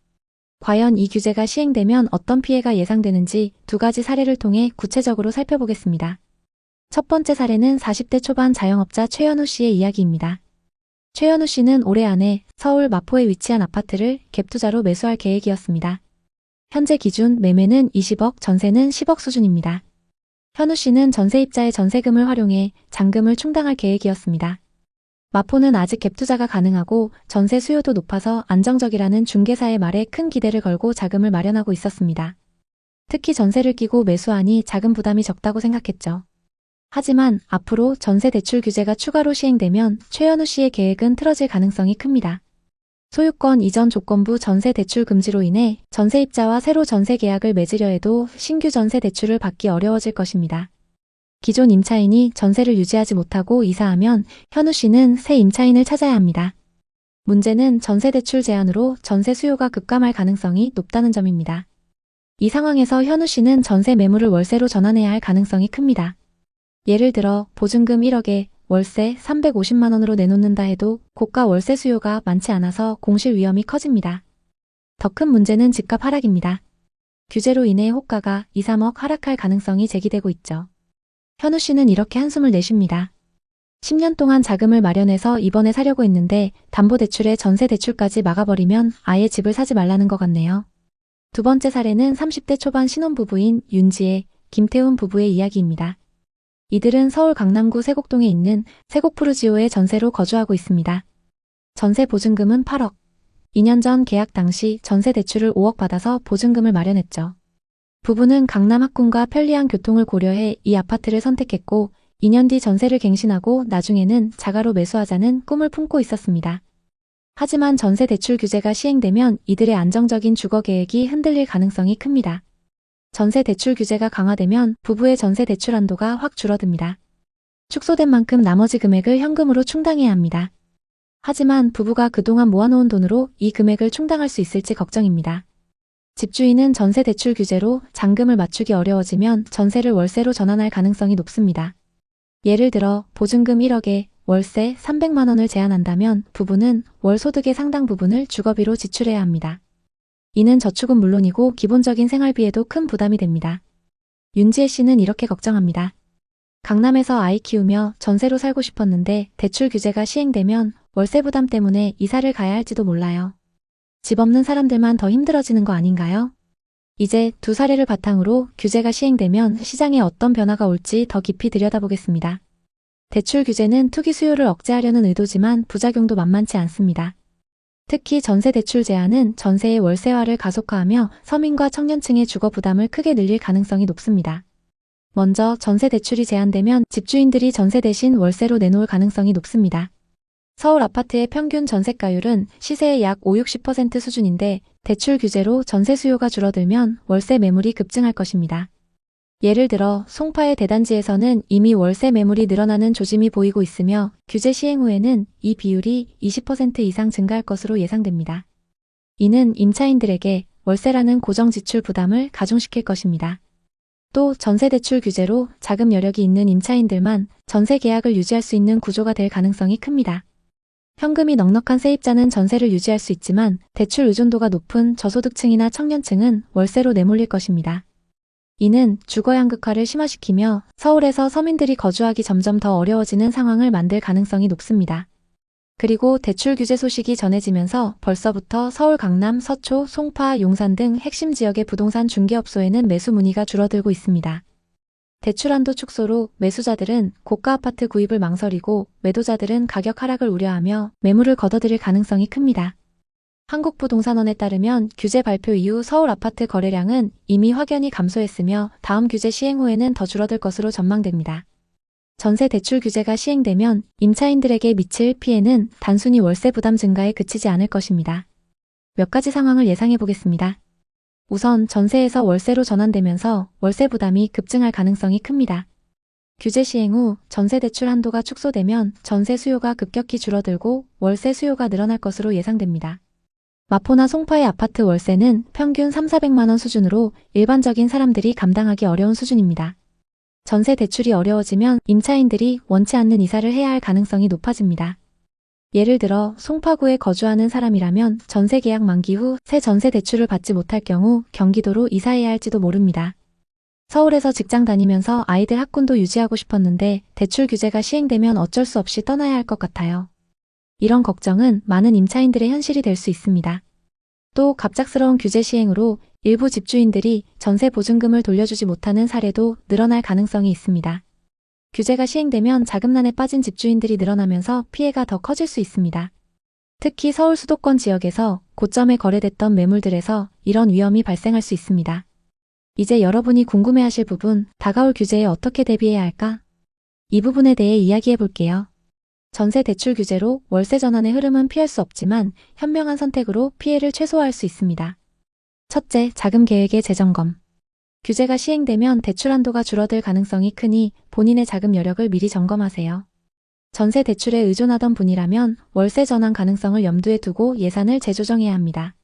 과연 이 규제가 시행되면 어떤 피해가 예상되는지 두 가지 사례를 통해 구체적으로 살펴보겠습니다. 첫 번째 사례는 40대 초반 자영업자 최현우 씨의 이야기입니다. 최현우 씨는 올해 안에 서울 마포에 위치한 아파트를 갭투자로 매수할 계획이었습니다. 현재 기준 매매는 20억, 전세는 10억 수준입니다. 현우 씨는 전세입자의 전세금을 활용해 잔금을 충당할 계획이었습니다. 마포는 아직 갭투자가 가능하고 전세 수요도 높아서 안정적이라는 중개사의 말에 큰 기대를 걸고 자금을 마련하고 있었습니다. 특히 전세를 끼고 매수하니 자금 부담이 적다고 생각했죠. 하지만 앞으로 전세 대출 규제가 추가로 시행되면 최현우 씨의 계획은 틀어질 가능성이 큽니다. 소유권 이전 조건부 전세 대출 금지로 인해 전세입자와 새로 전세 계약을 맺으려 해도 신규 전세 대출을 받기 어려워질 것입니다. 기존 임차인이 전세를 유지하지 못하고 이사하면 현우 씨는 새 임차인을 찾아야 합니다. 문제는 전세 대출 제한으로 전세 수요가 급감할 가능성이 높다는 점입니다. 이 상황에서 현우 씨는 전세 매물을 월세로 전환해야 할 가능성이 큽니다. 예를 들어 보증금 1억에 월세 350만 원으로 내놓는다 해도 고가 월세 수요가 많지 않아서 공실 위험이 커집니다. 더 큰 문제는 집값 하락입니다. 규제로 인해 호가가 2, 3억 하락할 가능성이 제기되고 있죠. 현우 씨는 이렇게 한숨을 내쉽니다. 10년 동안 자금을 마련해서 이번에 사려고 했는데 담보대출에 전세대출까지 막아버리면 아예 집을 사지 말라는 것 같네요. 두 번째 사례는 30대 초반 신혼부부인 윤지혜, 김태훈 부부의 이야기입니다. 이들은 서울 강남구 세곡동에 있는 세곡푸르지오에 전세로 거주하고 있습니다. 전세 보증금은 8억. 2년 전 계약 당시 전세 대출을 5억 받아서 보증금을 마련했죠. 부부는 강남 학군과 편리한 교통을 고려해 이 아파트를 선택했고 2년 뒤 전세를 갱신하고 나중에는 자가로 매수하자는 꿈을 품고 있었습니다. 하지만 전세 대출 규제가 시행되면 이들의 안정적인 주거 계획이 흔들릴 가능성이 큽니다. 전세 대출 규제가 강화되면 부부의 전세 대출 한도가 확 줄어듭니다. 축소된 만큼 나머지 금액을 현금으로 충당해야 합니다. 하지만 부부가 그동안 모아놓은 돈으로 이 금액을 충당할 수 있을지 걱정입니다. 집주인은 전세 대출 규제로 잔금을 맞추기 어려워지면 전세를 월세로 전환할 가능성이 높습니다. 예를 들어 보증금 1억에 월세 300만 원을 제한한다면 부부는 월 소득의 상당 부분을 주거비로 지출해야 합니다. 이는 저축은 물론이고 기본적인 생활비에도 큰 부담이 됩니다. 윤지혜 씨는 이렇게 걱정합니다. 강남에서 아이 키우며 전세로 살고 싶었는데 대출 규제가 시행되면 월세 부담 때문에 이사를 가야 할지도 몰라요. 집 없는 사람들만 더 힘들어지는 거 아닌가요? 이제 두 사례를 바탕으로 규제가 시행되면 시장에 어떤 변화가 올지 더 깊이 들여다보겠습니다. 대출 규제는 투기 수요를 억제하려는 의도지만 부작용도 만만치 않습니다. 특히 전세 대출 제한은 전세의 월세화를 가속화하며 서민과 청년층의 주거 부담을 크게 늘릴 가능성이 높습니다. 먼저 전세 대출이 제한되면 집주인들이 전세 대신 월세로 내놓을 가능성이 높습니다. 서울 아파트의 평균 전세가율은 시세의 약 50~60% 수준인데 대출 규제로 전세 수요가 줄어들면 월세 매물이 급증할 것입니다. 예를 들어 송파의 대단지에서는 이미 월세 매물이 늘어나는 조짐이 보이고 있으며 규제 시행 후에는 이 비율이 20% 이상 증가할 것으로 예상됩니다. 이는 임차인들에게 월세라는 고정 지출 부담을 가중시킬 것입니다. 또 전세 대출 규제로 자금 여력이 있는 임차인들만 전세 계약을 유지할 수 있는 구조가 될 가능성이 큽니다. 현금이 넉넉한 세입자는 전세를 유지할 수 있지만 대출 의존도가 높은 저소득층이나 청년층은 월세로 내몰릴 것입니다. 이는 주거 양극화를 심화시키며 서울에서 서민들이 거주하기 점점 더 어려워지는 상황을 만들 가능성이 높습니다. 그리고 대출 규제 소식이 전해지면서 벌써부터 서울 강남, 서초, 송파, 용산 등 핵심 지역의 부동산 중개업소에는 매수 문의가 줄어들고 있습니다. 대출 한도 축소로 매수자들은 고가 아파트 구입을 망설이고 매도자들은 가격 하락을 우려하며 매물을 걷어들일 가능성이 큽니다. 한국부동산원에 따르면 규제 발표 이후 서울 아파트 거래량은 이미 확연히 감소했으며 다음 규제 시행 후에는 더 줄어들 것으로 전망됩니다. 전세 대출 규제가 시행되면 임차인들에게 미칠 피해는 단순히 월세 부담 증가에 그치지 않을 것입니다. 몇 가지 상황을 예상해 보겠습니다. 우선 전세에서 월세로 전환되면서 월세 부담이 급증할 가능성이 큽니다. 규제 시행 후 전세 대출 한도가 축소되면 전세 수요가 급격히 줄어들고 월세 수요가 늘어날 것으로 예상됩니다. 마포나 송파의 아파트 월세는 평균 3,400만 원 수준으로 일반적인 사람들이 감당하기 어려운 수준입니다. 전세 대출이 어려워지면 임차인들이 원치 않는 이사를 해야 할 가능성이 높아집니다. 예를 들어 송파구에 거주하는 사람이라면 전세 계약 만기 후 새 전세 대출을 받지 못할 경우 경기도로 이사해야 할지도 모릅니다. 서울에서 직장 다니면서 아이들 학군도 유지하고 싶었는데 대출 규제가 시행되면 어쩔 수 없이 떠나야 할 것 같아요. 이런 걱정은 많은 임차인들의 현실이 될 수 있습니다. 또 갑작스러운 규제 시행으로 일부 집주인들이 전세 보증금을 돌려주지 못하는 사례도 늘어날 가능성이 있습니다. 규제가 시행되면 자금난에 빠진 집주인들이 늘어나면서 피해가 더 커질 수 있습니다. 특히 서울 수도권 지역에서 고점에 거래됐던 매물들에서 이런 위험이 발생할 수 있습니다. 이제 여러분이 궁금해하실 부분, 다가올 규제에 어떻게 대비해야 할까? 이 부분에 대해 이야기해 볼게요. 전세 대출 규제로 월세 전환의 흐름은 피할 수 없지만 현명한 선택으로 피해를 최소화할 수 있습니다. 첫째, 자금 계획의 재점검. 규제가 시행되면 대출 한도가 줄어들 가능성이 크니 본인의 자금 여력을 미리 점검하세요. 전세 대출에 의존하던 분이라면 월세 전환 가능성을 염두에 두고 예산을 재조정해야 합니다.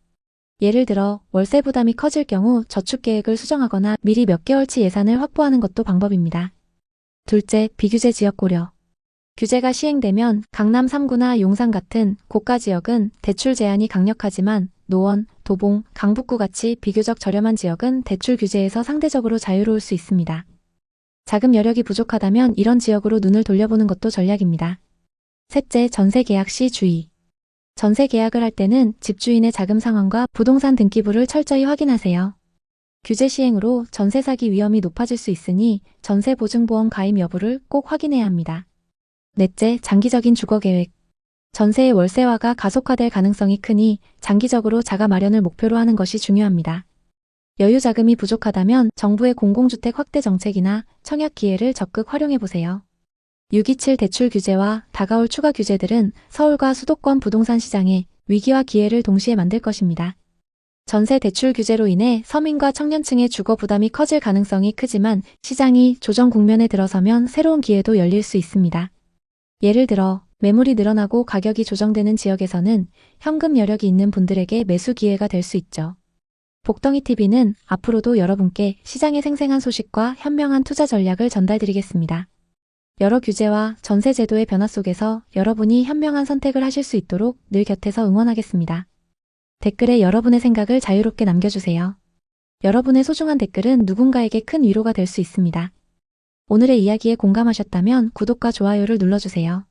예를 들어 월세 부담이 커질 경우 저축 계획을 수정하거나 미리 몇 개월치 예산을 확보하는 것도 방법입니다. 둘째, 비규제 지역 고려. 규제가 시행되면 강남 3구나 용산 같은 고가 지역은 대출 제한이 강력하지만 노원, 도봉, 강북구 같이 비교적 저렴한 지역은 대출 규제에서 상대적으로 자유로울 수 있습니다. 자금 여력이 부족하다면 이런 지역으로 눈을 돌려보는 것도 전략입니다. 셋째, 전세 계약 시 주의. 전세 계약을 할 때는 집주인의 자금 상황과 부동산 등기부를 철저히 확인하세요. 규제 시행으로 전세 사기 위험이 높아질 수 있으니 전세 보증보험 가입 여부를 꼭 확인해야 합니다. 넷째, 장기적인 주거 계획. 전세의 월세화가 가속화될 가능성이 크니 장기적으로 자가 마련을 목표로 하는 것이 중요합니다. 여유 자금이 부족하다면 정부의 공공주택 확대 정책이나 청약 기회를 적극 활용해보세요. 627 대출 규제와 다가올 추가 규제들은 서울과 수도권 부동산 시장에 위기와 기회를 동시에 만들 것입니다. 전세 대출 규제로 인해 서민과 청년층의 주거 부담이 커질 가능성이 크지만 시장이 조정 국면에 들어서면 새로운 기회도 열릴 수 있습니다. 예를 들어 매물이 늘어나고 가격이 조정되는 지역에서는 현금 여력이 있는 분들에게 매수 기회가 될 수 있죠. 복덩이TV는 앞으로도 여러분께 시장의 생생한 소식과 현명한 투자 전략을 전달드리겠습니다. 여러 규제와 전세 제도의 변화 속에서 여러분이 현명한 선택을 하실 수 있도록 늘 곁에서 응원하겠습니다. 댓글에 여러분의 생각을 자유롭게 남겨주세요. 여러분의 소중한 댓글은 누군가에게 큰 위로가 될 수 있습니다. 오늘의 이야기에 공감하셨다면 구독과 좋아요를 눌러주세요.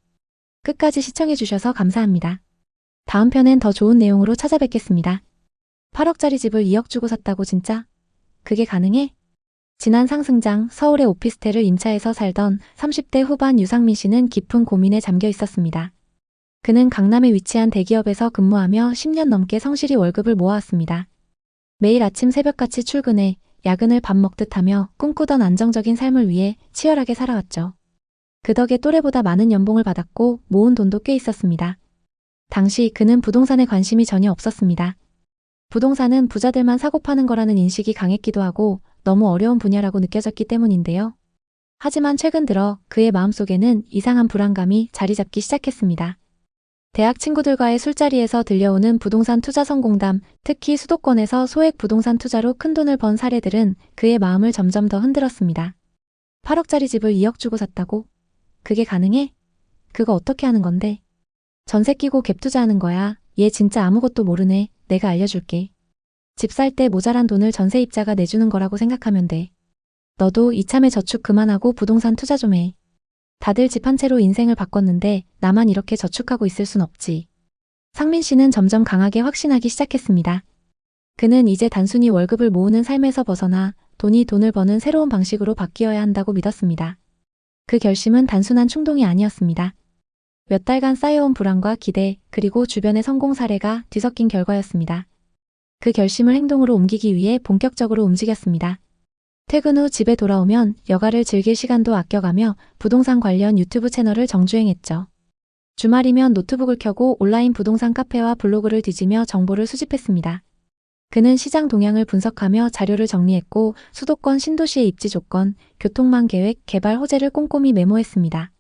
끝까지 시청해주셔서 감사합니다. 다음 편엔 더 좋은 내용으로 찾아뵙겠습니다. 8억짜리 집을 2억 주고 샀다고 진짜? 그게 가능해? 지난 상승장 서울의 오피스텔을 임차해서 살던 30대 후반 유상민 씨는 깊은 고민에 잠겨 있었습니다. 그는 강남에 위치한 대기업에서 근무하며 10년 넘게 성실히 월급을 모아왔습니다. 매일 아침 새벽같이 출근해 야근을 밥 먹듯 하며 꿈꾸던 안정적인 삶을 위해 치열하게 살아왔죠. 그 덕에 또래보다 많은 연봉을 받았고 모은 돈도 꽤 있었습니다. 당시 그는 부동산에 관심이 전혀 없었습니다. 부동산은 부자들만 사고 파는 거라는 인식이 강했기도 하고 너무 어려운 분야라고 느껴졌기 때문인데요. 하지만 최근 들어 그의 마음속에는 이상한 불안감이 자리 잡기 시작했습니다. 대학 친구들과의 술자리에서 들려오는 부동산 투자 성공담, 특히 수도권에서 소액 부동산 투자로 큰돈을 번 사례들은 그의 마음을 점점 더 흔들었습니다. 8억짜리 집을 2억 주고 샀다고? 그게 가능해? 그거 어떻게 하는 건데? 전세 끼고 갭 투자하는 거야. 얘 진짜 아무것도 모르네. 내가 알려줄게. 집 살 때 모자란 돈을 전세입자가 내주는 거라고 생각하면 돼. 너도 이참에 저축 그만하고 부동산 투자 좀 해. 다들 집 한 채로 인생을 바꿨는데 나만 이렇게 저축하고 있을 순 없지. 상민 씨는 점점 강하게 확신하기 시작했습니다. 그는 이제 단순히 월급을 모으는 삶에서 벗어나 돈이 돈을 버는 새로운 방식으로 바뀌어야 한다고 믿었습니다. 그 결심은 단순한 충동이 아니었습니다. 몇 달간 쌓여온 불안과 기대, 그리고 주변의 성공 사례가 뒤섞인 결과였습니다. 그 결심을 행동으로 옮기기 위해 본격적으로 움직였습니다. 퇴근 후 집에 돌아오면 여가를 즐길 시간도 아껴가며 부동산 관련 유튜브 채널을 정주행했죠. 주말이면 노트북을 켜고 온라인 부동산 카페와 블로그를 뒤지며 정보를 수집했습니다. 그는 시장 동향을 분석하며 자료를 정리했고 수도권 신도시의 입지 조건, 교통망 계획, 개발 호재를 꼼꼼히 메모했습니다.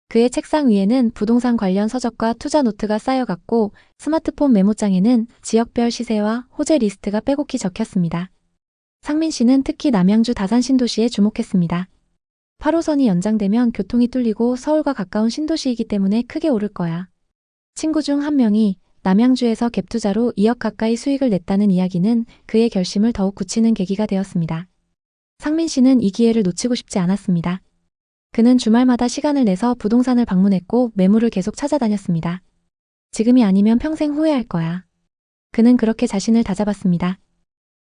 그의 책상 위에는 부동산 관련 서적과 투자 노트가 쌓여갔고 스마트폰 메모장에는 지역별 시세와 호재 리스트가 빼곡히 적혔습니다. 상민 씨는 특히 남양주 다산 신도시에 주목했습니다. 8호선이 연장되면 교통이 뚫리고 서울과 가까운 신도시이기 때문에 크게 오를 거야. 친구 중 한 명이 남양주에서 갭투자로 2억 가까이 수익을 냈다는 이야기는 그의 결심을 더욱 굳히는 계기가 되었습니다. 상민 씨는 이 기회를 놓치고 싶지 않았습니다. 그는 주말마다 시간을 내서 부동산을 방문했고 매물을 계속 찾아다녔습니다. 지금이 아니면 평생 후회할 거야. 그는 그렇게 자신을 다잡았습니다.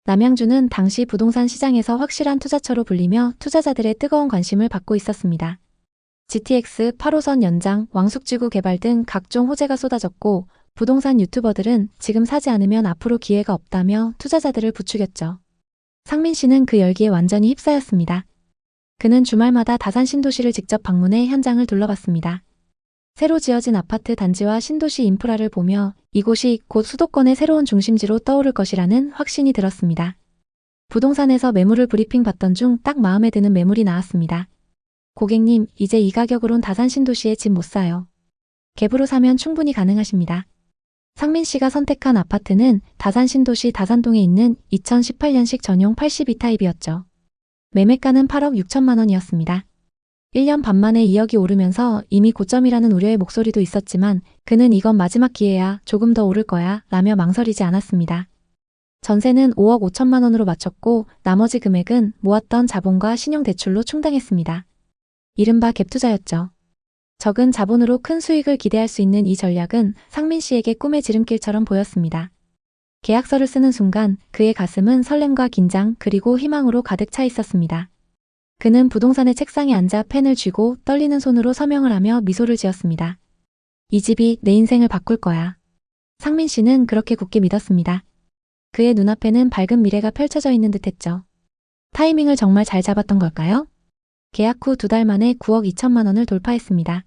남양주는 당시 부동산 시장에서 확실한 투자처로 불리며 투자자들의 뜨거운 관심을 받고 있었습니다. GTX, 8호선 연장, 왕숙지구 개발 등 각종 호재가 쏟아졌고 부동산 유튜버들은 지금 사지 않으면 앞으로 기회가 없다며 투자자들을 부추겼죠. 상민 씨는 그 열기에 완전히 휩싸였습니다. 그는 주말마다 다산 신도시를 직접 방문해 현장을 둘러봤습니다. 새로 지어진 아파트 단지와 신도시 인프라를 보며 이곳이 곧 수도권의 새로운 중심지로 떠오를 것이라는 확신이 들었습니다. 부동산에서 매물을 브리핑 받던 중 딱 마음에 드는 매물이 나왔습니다. 고객님, 이제 이 가격으론 다산 신도시에 집 못 사요. 갭으로 사면 충분히 가능하십니다. 상민 씨가 선택한 아파트는 다산 신도시 다산동에 있는 2018년식 전용 82타입이었죠. 매매가는 8억 6천만 원이었습니다. 1년 반 만에 2억이 오르면서 이미 고점이라는 우려의 목소리도 있었지만 그는 이건 마지막 기회야, 조금 더 오를 거야 라며 망설이지 않았습니다. 전세는 5억 5천만 원으로 맞췄고 나머지 금액은 모았던 자본과 신용대출로 충당했습니다. 이른바 갭투자였죠. 적은 자본으로 큰 수익을 기대할 수 있는 이 전략은 상민 씨에게 꿈의 지름길처럼 보였습니다. 계약서를 쓰는 순간 그의 가슴은 설렘과 긴장 그리고 희망으로 가득 차 있었습니다. 그는 부동산의 책상에 앉아 펜을 쥐고 떨리는 손으로 서명을 하며 미소를 지었습니다. 이 집이 내 인생을 바꿀 거야. 상민 씨는 그렇게 굳게 믿었습니다. 그의 눈앞에는 밝은 미래가 펼쳐져 있는 듯했죠. 타이밍을 정말 잘 잡았던 걸까요? 계약 후 2달 만에 9억 2천만 원을 돌파했습니다.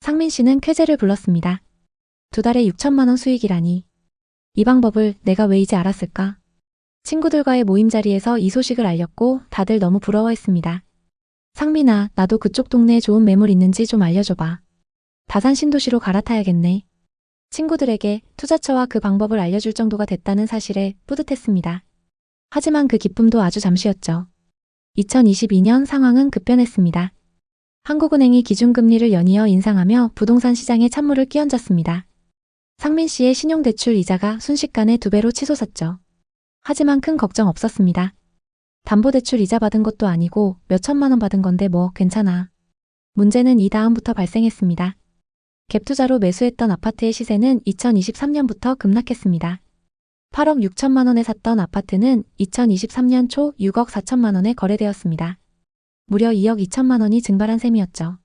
상민 씨는 쾌재를 불렀습니다. 2달에 6천만 원 수익이라니. 이 방법을 내가 왜 이제 알았을까? 친구들과의 모임 자리에서 이 소식을 알렸고 다들 너무 부러워했습니다. 상민아, 나도 그쪽 동네에 좋은 매물 있는지 좀 알려줘봐. 다산 신도시로 갈아타야겠네. 친구들에게 투자처와 그 방법을 알려줄 정도가 됐다는 사실에 뿌듯했습니다. 하지만 그 기쁨도 아주 잠시였죠. 2022년 상황은 급변했습니다. 한국은행이 기준금리를 연이어 인상하며 부동산 시장에 찬물을 끼얹었습니다. 상민 씨의 신용대출 이자가 순식간에 2배로 치솟았죠. 하지만 큰 걱정 없었습니다. 담보대출 이자 받은 것도 아니고 몇 천만 원 받은 건데 뭐 괜찮아. 문제는 이 다음부터 발생했습니다. 갭투자로 매수했던 아파트의 시세는 2023년부터 급락했습니다. 8억 6천만 원에 샀던 아파트는 2023년 초 6억 4천만 원에 거래되었습니다. 무려 2억 2천만 원이 증발한 셈이었죠.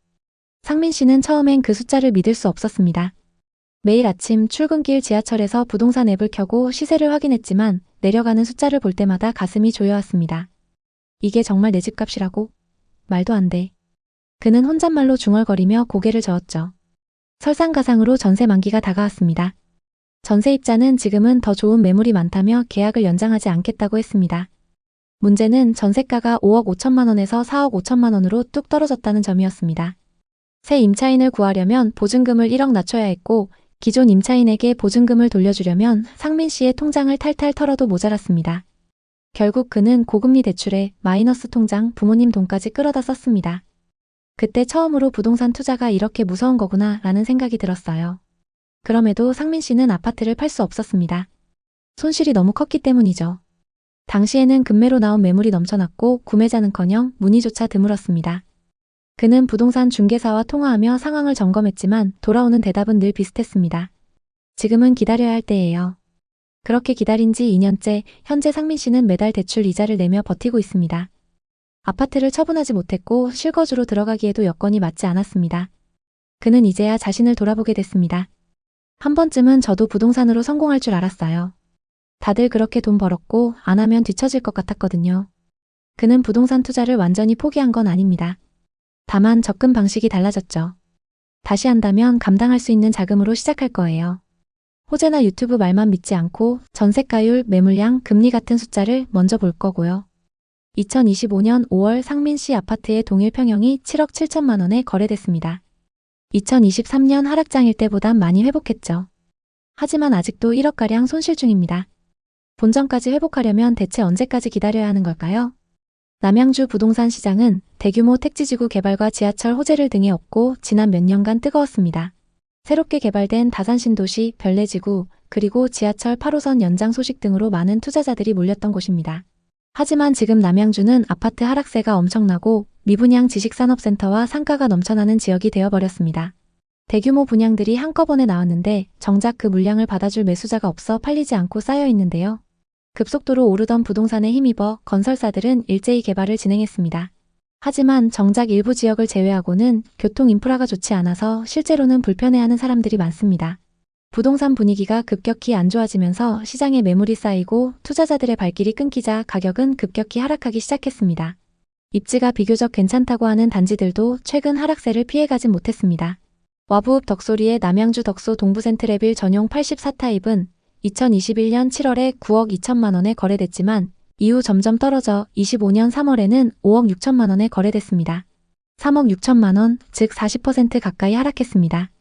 상민 씨는 처음엔 그 숫자를 믿을 수 없었습니다. 매일 아침 출근길 지하철에서 부동산 앱을 켜고 시세를 확인했지만 내려가는 숫자를 볼 때마다 가슴이 조여왔습니다. 이게 정말 내 집값이라고? 말도 안 돼. 그는 혼잣말로 중얼거리며 고개를 저었죠. 설상가상으로 전세 만기가 다가왔습니다. 전세입자는 지금은 더 좋은 매물이 많다며 계약을 연장하지 않겠다고 했습니다. 문제는 전세가가 5억 5천만 원에서 4억 5천만 원으로 뚝 떨어졌다는 점이었습니다. 새 임차인을 구하려면 보증금을 1억 낮춰야 했고 기존 임차인에게 보증금을 돌려주려면 상민 씨의 통장을 탈탈 털어도 모자랐습니다. 결국 그는 고금리 대출에 마이너스 통장, 부모님 돈까지 끌어다 썼습니다. 그때 처음으로 부동산 투자가 이렇게 무서운 거구나 라는 생각이 들었어요. 그럼에도 상민 씨는 아파트를 팔 수 없었습니다. 손실이 너무 컸기 때문이죠. 당시에는 급매로 나온 매물이 넘쳐났고 구매자는커녕 문의조차 드물었습니다. 그는 부동산 중개사와 통화하며 상황을 점검했지만 돌아오는 대답은 늘 비슷했습니다. 지금은 기다려야 할 때예요. 그렇게 기다린 지 2년째 현재 상민 씨는 매달 대출 이자를 내며 버티고 있습니다. 아파트를 처분하지 못했고 실거주로 들어가기에도 여건이 맞지 않았습니다. 그는 이제야 자신을 돌아보게 됐습니다. 한 번쯤은 저도 부동산으로 성공할 줄 알았어요. 다들 그렇게 돈 벌었고 안 하면 뒤처질 것 같았거든요. 그는 부동산 투자를 완전히 포기한 건 아닙니다. 다만 접근 방식이 달라졌죠. 다시 한다면 감당할 수 있는 자금으로 시작할 거예요. 호재나 유튜브 말만 믿지 않고 전세가율, 매물량, 금리 같은 숫자를 먼저 볼 거고요. 2025년 5월 상민 씨 아파트의 동일 평형이 7억 7천만 원에 거래됐습니다. 2023년 하락장일 때보단 많이 회복했죠. 하지만 아직도 1억가량 손실 중입니다. 본전까지 회복하려면 대체 언제까지 기다려야 하는 걸까요? 남양주 부동산 시장은 대규모 택지지구 개발과 지하철 호재를 등에 업고 지난 몇 년간 뜨거웠습니다. 새롭게 개발된 다산 신도시, 별내지구, 그리고 지하철 8호선 연장 소식 등으로 많은 투자자들이 몰렸던 곳입니다. 하지만 지금 남양주는 아파트 하락세가 엄청나고 미분양 지식산업센터와 상가가 넘쳐나는 지역이 되어버렸습니다. 대규모 분양들이 한꺼번에 나왔는데 정작 그 물량을 받아줄 매수자가 없어 팔리지 않고 쌓여 있는데요. 급속도로 오르던 부동산에 힘입어 건설사들은 일제히 개발을 진행했습니다. 하지만 정작 일부 지역을 제외하고는 교통 인프라가 좋지 않아서 실제로는 불편해하는 사람들이 많습니다. 부동산 분위기가 급격히 안 좋아지면서 시장에 매물이 쌓이고 투자자들의 발길이 끊기자 가격은 급격히 하락하기 시작했습니다. 입지가 비교적 괜찮다고 하는 단지들도 최근 하락세를 피해가진 못했습니다. 와부읍 덕소리의 남양주 덕소 동부센트레빌 전용 84타입은 2021년 7월에 9억 2천만 원에 거래됐지만 이후 점점 떨어져 25년 3월에는 5억 6천만 원에 거래됐습니다. 3억 6천만 원, 즉 40% 가까이 하락했습니다.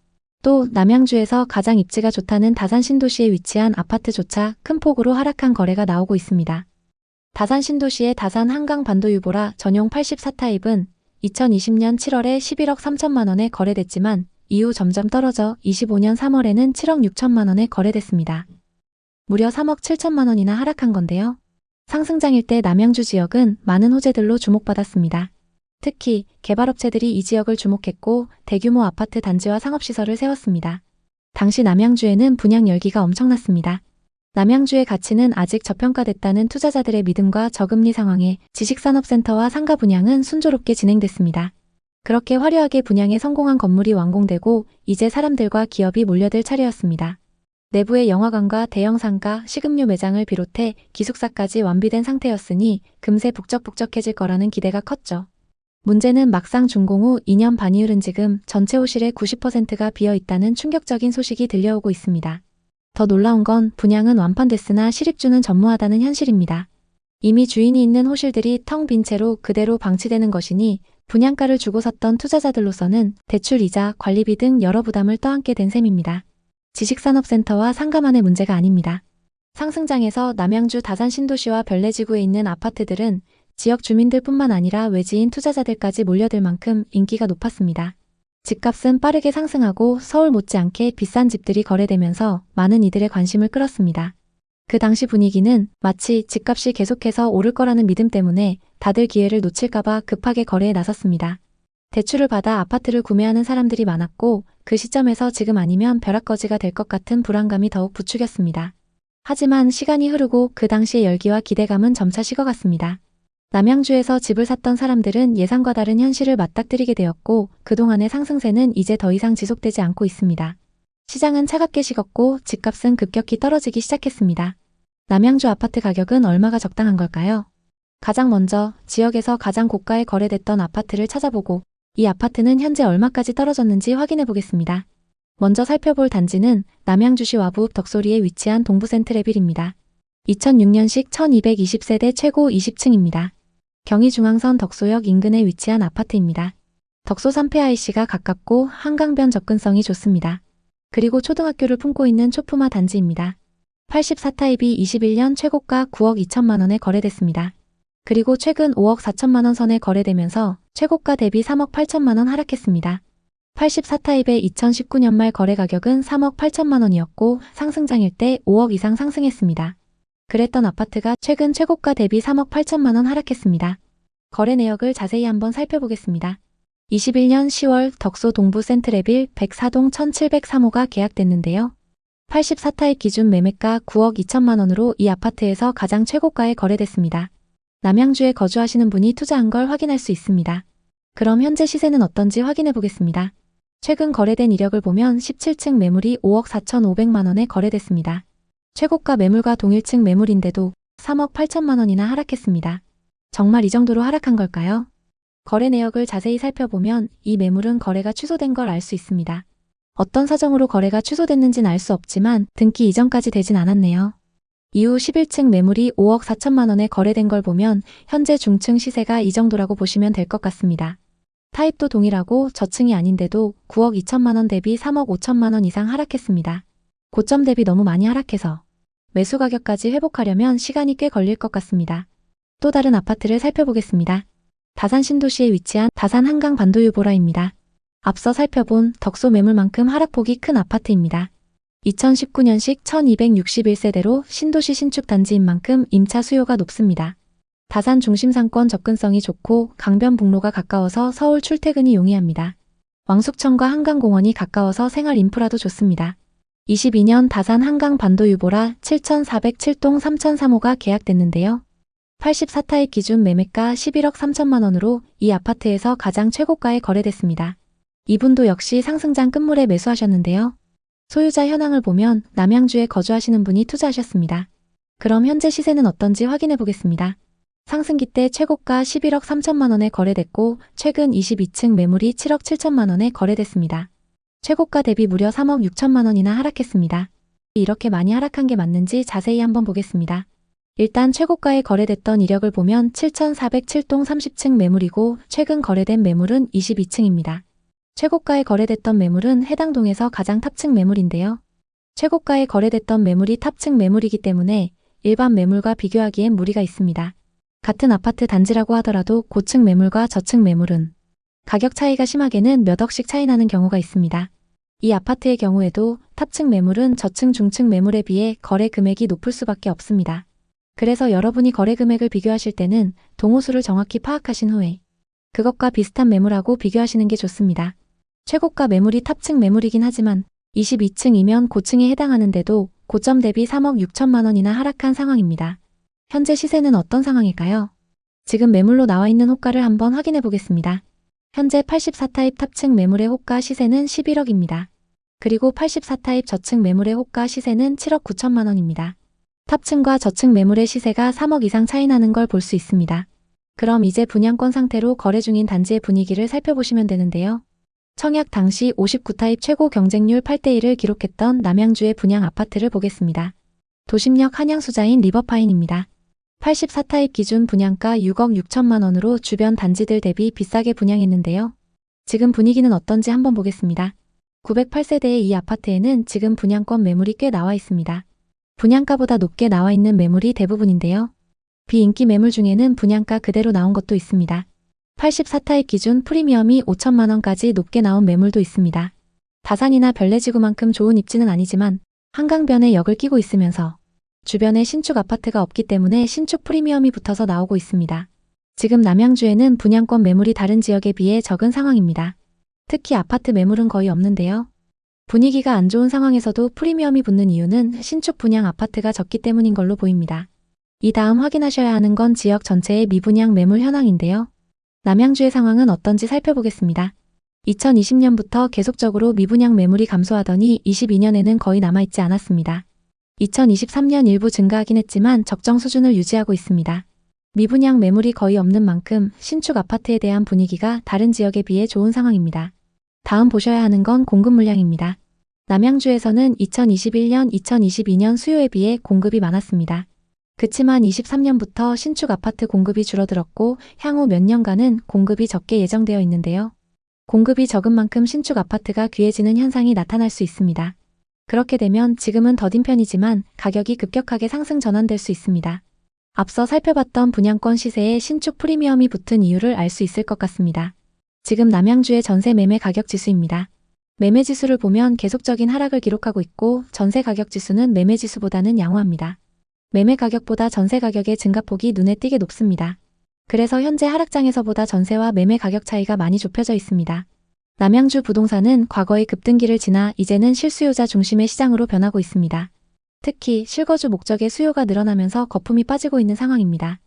또 남양주에서 가장 입지가 좋다는 다산 신도시에 위치한 아파트조차 큰 폭으로 하락한 거래가 나오고 있습니다. 다산 신도시의 다산 한강 반도유보라 전용 84타입은 2020년 7월에 11억 3천만 원에 거래됐지만 이후 점점 떨어져 25년 3월에는 7억 6천만 원에 거래됐습니다. 무려 3억 7천만 원이나 하락한 건데요. 상승장일 때 남양주 지역은 많은 호재들로 주목받았습니다. 특히 개발업체들이 이 지역을 주목했고 대규모 아파트 단지와 상업시설을 세웠습니다. 당시 남양주에는 분양 열기가 엄청났습니다. 남양주의 가치는 아직 저평가됐다는 투자자들의 믿음과 저금리 상황에 지식산업센터와 상가 분양은 순조롭게 진행됐습니다. 그렇게 화려하게 분양에 성공한 건물이 완공되고 이제 사람들과 기업이 몰려들 차례였습니다. 내부의 영화관과 대형 상가, 식음료 매장을 비롯해 기숙사까지 완비된 상태였으니 금세 북적북적해질 거라는 기대가 컸죠. 문제는 막상 준공 후 2년 반이 흐른 지금 전체 호실의 90%가 비어 있다는 충격적인 소식이 들려오고 있습니다. 더 놀라운 건 분양은 완판됐으나 실입주는 전무하다는 현실입니다. 이미 주인이 있는 호실들이 텅 빈 채로 그대로 방치되는 것이니 분양가를 주고 샀던 투자자들로서는 대출 이자, 관리비 등 여러 부담을 떠안게 된 셈입니다. 지식산업센터와 상가만의 문제가 아닙니다. 상승장에서 남양주 다산 신도시와 별내지구에 있는 아파트들은 지역 주민들뿐만 아니라 외지인 투자자들까지 몰려들 만큼 인기가 높았습니다. 집값은 빠르게 상승하고 서울 못지않게 비싼 집들이 거래되면서 많은 이들의 관심을 끌었습니다. 그 당시 분위기는 마치 집값이 계속해서 오를 거라는 믿음 때문에 다들 기회를 놓칠까봐 급하게 거래에 나섰습니다. 대출을 받아 아파트를 구매하는 사람들이 많았고 그 시점에서 지금 아니면 벼락거지가 될 것 같은 불안감이 더욱 부추겼습니다. 하지만 시간이 흐르고 그 당시의 열기와 기대감은 점차 식어갔습니다. 남양주에서 집을 샀던 사람들은 예상과 다른 현실을 맞닥뜨리게 되었고 그동안의 상승세는 이제 더 이상 지속되지 않고 있습니다. 시장은 차갑게 식었고 집값은 급격히 떨어지기 시작했습니다. 남양주 아파트 가격은 얼마가 적당한 걸까요? 가장 먼저 지역에서 가장 고가에 거래됐던 아파트를 찾아보고 이 아파트는 현재 얼마까지 떨어졌는지 확인해 보겠습니다. 먼저 살펴볼 단지는 남양주시 와부읍 덕소리에 위치한 동부센트레빌입니다. 2006년식 1220세대 최고 20층입니다. 경의중앙선 덕소역 인근에 위치한 아파트입니다. 덕소 3폐 IC가 가깝고 한강변 접근성이 좋습니다. 그리고 초등학교를 품고 있는 초품화 단지입니다. 84타입이 21년 최고가 9억 2천만 원에 거래됐습니다. 그리고 최근 5억 4천만 원 선에 거래되면서 최고가 대비 3억 8천만 원 하락했습니다. 84타입의 2019년 말 거래 가격은 3억 8천만 원이었고 상승장일 때 5억 이상 상승했습니다. 그랬던 아파트가 최근 최고가 대비 3억 8천만 원 하락했습니다. 거래 내역을 자세히 한번 살펴보겠습니다. 21년 10월 덕소 동부 센트레빌 104동 1703호가 계약됐는데요. 84타입 기준 매매가 9억 2천만 원으로 이 아파트에서 가장 최고가에 거래됐습니다. 남양주에 거주하시는 분이 투자한 걸 확인할 수 있습니다. 그럼 현재 시세는 어떤지 확인해 보겠습니다. 최근 거래된 이력을 보면 17층 매물이 5억 4,500만 원에 거래됐습니다. 최고가 매물과 동일층 매물인데도 3억 8천만 원이나 하락했습니다. 정말 이 정도로 하락한 걸까요? 거래 내역을 자세히 살펴보면 이 매물은 거래가 취소된 걸 알 수 있습니다. 어떤 사정으로 거래가 취소됐는지는 알 수 없지만 등기 이전까지 되진 않았네요. 이후 11층 매물이 5억 4천만 원에 거래된 걸 보면 현재 중층 시세가 이 정도라고 보시면 될 것 같습니다. 타입도 동일하고 저층이 아닌데도 9억 2천만 원 대비 3억 5천만 원 이상 하락했습니다. 고점 대비 너무 많이 하락해서 매수 가격까지 회복하려면 시간이 꽤 걸릴 것 같습니다. 또 다른 아파트를 살펴보겠습니다. 다산 신도시에 위치한 다산 한강 반도유보라입니다. 앞서 살펴본 덕소 매물만큼 하락폭이 큰 아파트입니다. 2019년식 1261세대로 신도시 신축 단지인 만큼 임차 수요가 높습니다. 다산 중심 상권 접근성이 좋고 강변북로가 가까워서 서울 출퇴근이 용이합니다. 왕숙천과 한강공원이 가까워서 생활 인프라도 좋습니다. 22년 다산 한강 반도유보라 7407동 3003호가 계약됐는데요. 84타입 기준 매매가 11억 3천만 원으로 이 아파트에서 가장 최고가에 거래됐습니다. 이분도 역시 상승장 끝물에 매수하셨는데요. 소유자 현황을 보면 남양주에 거주하시는 분이 투자하셨습니다. 그럼 현재 시세는 어떤지 확인해 보겠습니다. 상승기 때 최고가 11억 3천만 원에 거래됐고 최근 22층 매물이 7억 7천만 원에 거래됐습니다. 최고가 대비 무려 3억 6천만 원이나 하락했습니다. 이렇게 많이 하락한 게 맞는지 자세히 한번 보겠습니다. 일단 최고가에 거래됐던 이력을 보면 7407동 30층 매물이고 최근 거래된 매물은 22층입니다. 최고가에 거래됐던 매물은 해당 동에서 가장 탑층 매물인데요. 최고가에 거래됐던 매물이 탑층 매물이기 때문에 일반 매물과 비교하기엔 무리가 있습니다. 같은 아파트 단지라고 하더라도 고층 매물과 저층 매물은 가격 차이가 심하게는 몇 억씩 차이 나는 경우가 있습니다. 이 아파트의 경우에도 탑층 매물은 저층 중층 매물에 비해 거래 금액이 높을 수밖에 없습니다. 그래서 여러분이 거래 금액을 비교하실 때는 동호수를 정확히 파악하신 후에 그것과 비슷한 매물하고 비교하시는 게 좋습니다. 최고가 매물이 탑층 매물이긴 하지만 22층이면 고층에 해당하는데도 고점 대비 3억 6천만 원이나 하락한 상황입니다. 현재 시세는 어떤 상황일까요? 지금 매물로 나와 있는 호가를 한번 확인해 보겠습니다. 현재 84타입 탑층 매물의 호가 시세는 11억입니다. 그리고 84타입 저층 매물의 호가 시세는 7억 9천만 원입니다. 탑층과 저층 매물의 시세가 3억 이상 차이 나는 걸 볼 수 있습니다. 그럼 이제 분양권 상태로 거래 중인 단지의 분위기를 살펴보시면 되는데요. 청약 당시 59타입 최고 경쟁률 8대1을 기록했던 남양주의 분양 아파트를 보겠습니다. 도심역 한양수자인 리버파인입니다. 84타입 기준 분양가 6억 6천만 원으로 주변 단지들 대비 비싸게 분양했는데요. 지금 분위기는 어떤지 한번 보겠습니다. 908세대의 이 아파트에는 지금 분양권 매물이 꽤 나와 있습니다. 분양가보다 높게 나와 있는 매물이 대부분인데요. 비인기 매물 중에는 분양가 그대로 나온 것도 있습니다. 84타입 기준 프리미엄이 5천만 원까지 높게 나온 매물도 있습니다. 다산이나 별내지구만큼 좋은 입지는 아니지만 한강변에 역을 끼고 있으면서 주변에 신축 아파트가 없기 때문에 신축 프리미엄이 붙어서 나오고 있습니다. 지금 남양주에는 분양권 매물이 다른 지역에 비해 적은 상황입니다. 특히 아파트 매물은 거의 없는데요. 분위기가 안 좋은 상황에서도 프리미엄이 붙는 이유는 신축 분양 아파트가 적기 때문인 걸로 보입니다. 이 다음 확인하셔야 하는 건 지역 전체의 미분양 매물 현황인데요. 남양주의 상황은 어떤지 살펴보겠습니다. 2020년부터 계속적으로 미분양 매물이 감소하더니 22년에는 거의 남아있지 않았습니다. 2023년 일부 증가하긴 했지만 적정 수준을 유지하고 있습니다. 미분양 매물이 거의 없는 만큼 신축 아파트에 대한 분위기가 다른 지역에 비해 좋은 상황입니다. 다음 보셔야 하는 건 공급 물량입니다. 남양주에서는 2021년, 2022년 수요에 비해 공급이 많았습니다. 그치만 23년부터 신축 아파트 공급이 줄어들었고 향후 몇 년간은 공급이 적게 예정되어 있는데요. 공급이 적은 만큼 신축 아파트가 귀해지는 현상이 나타날 수 있습니다. 그렇게 되면 지금은 더딘 편이지만 가격이 급격하게 상승 전환될 수 있습니다. 앞서 살펴봤던 분양권 시세에 신축 프리미엄이 붙은 이유를 알 수 있을 것 같습니다. 지금 남양주의 전세 매매 가격 지수입니다. 매매 지수를 보면 계속적인 하락을 기록하고 있고 전세 가격 지수는 매매 지수보다는 양호합니다. 매매 가격보다 전세 가격의 증가폭이 눈에 띄게 높습니다. 그래서 현재 하락장에서보다 전세와 매매 가격 차이가 많이 좁혀져 있습니다. 남양주 부동산은 과거의 급등기를 지나 이제는 실수요자 중심의 시장으로 변하고 있습니다. 특히 실거주 목적의 수요가 늘어나면서 거품이 빠지고 있는 상황입니다.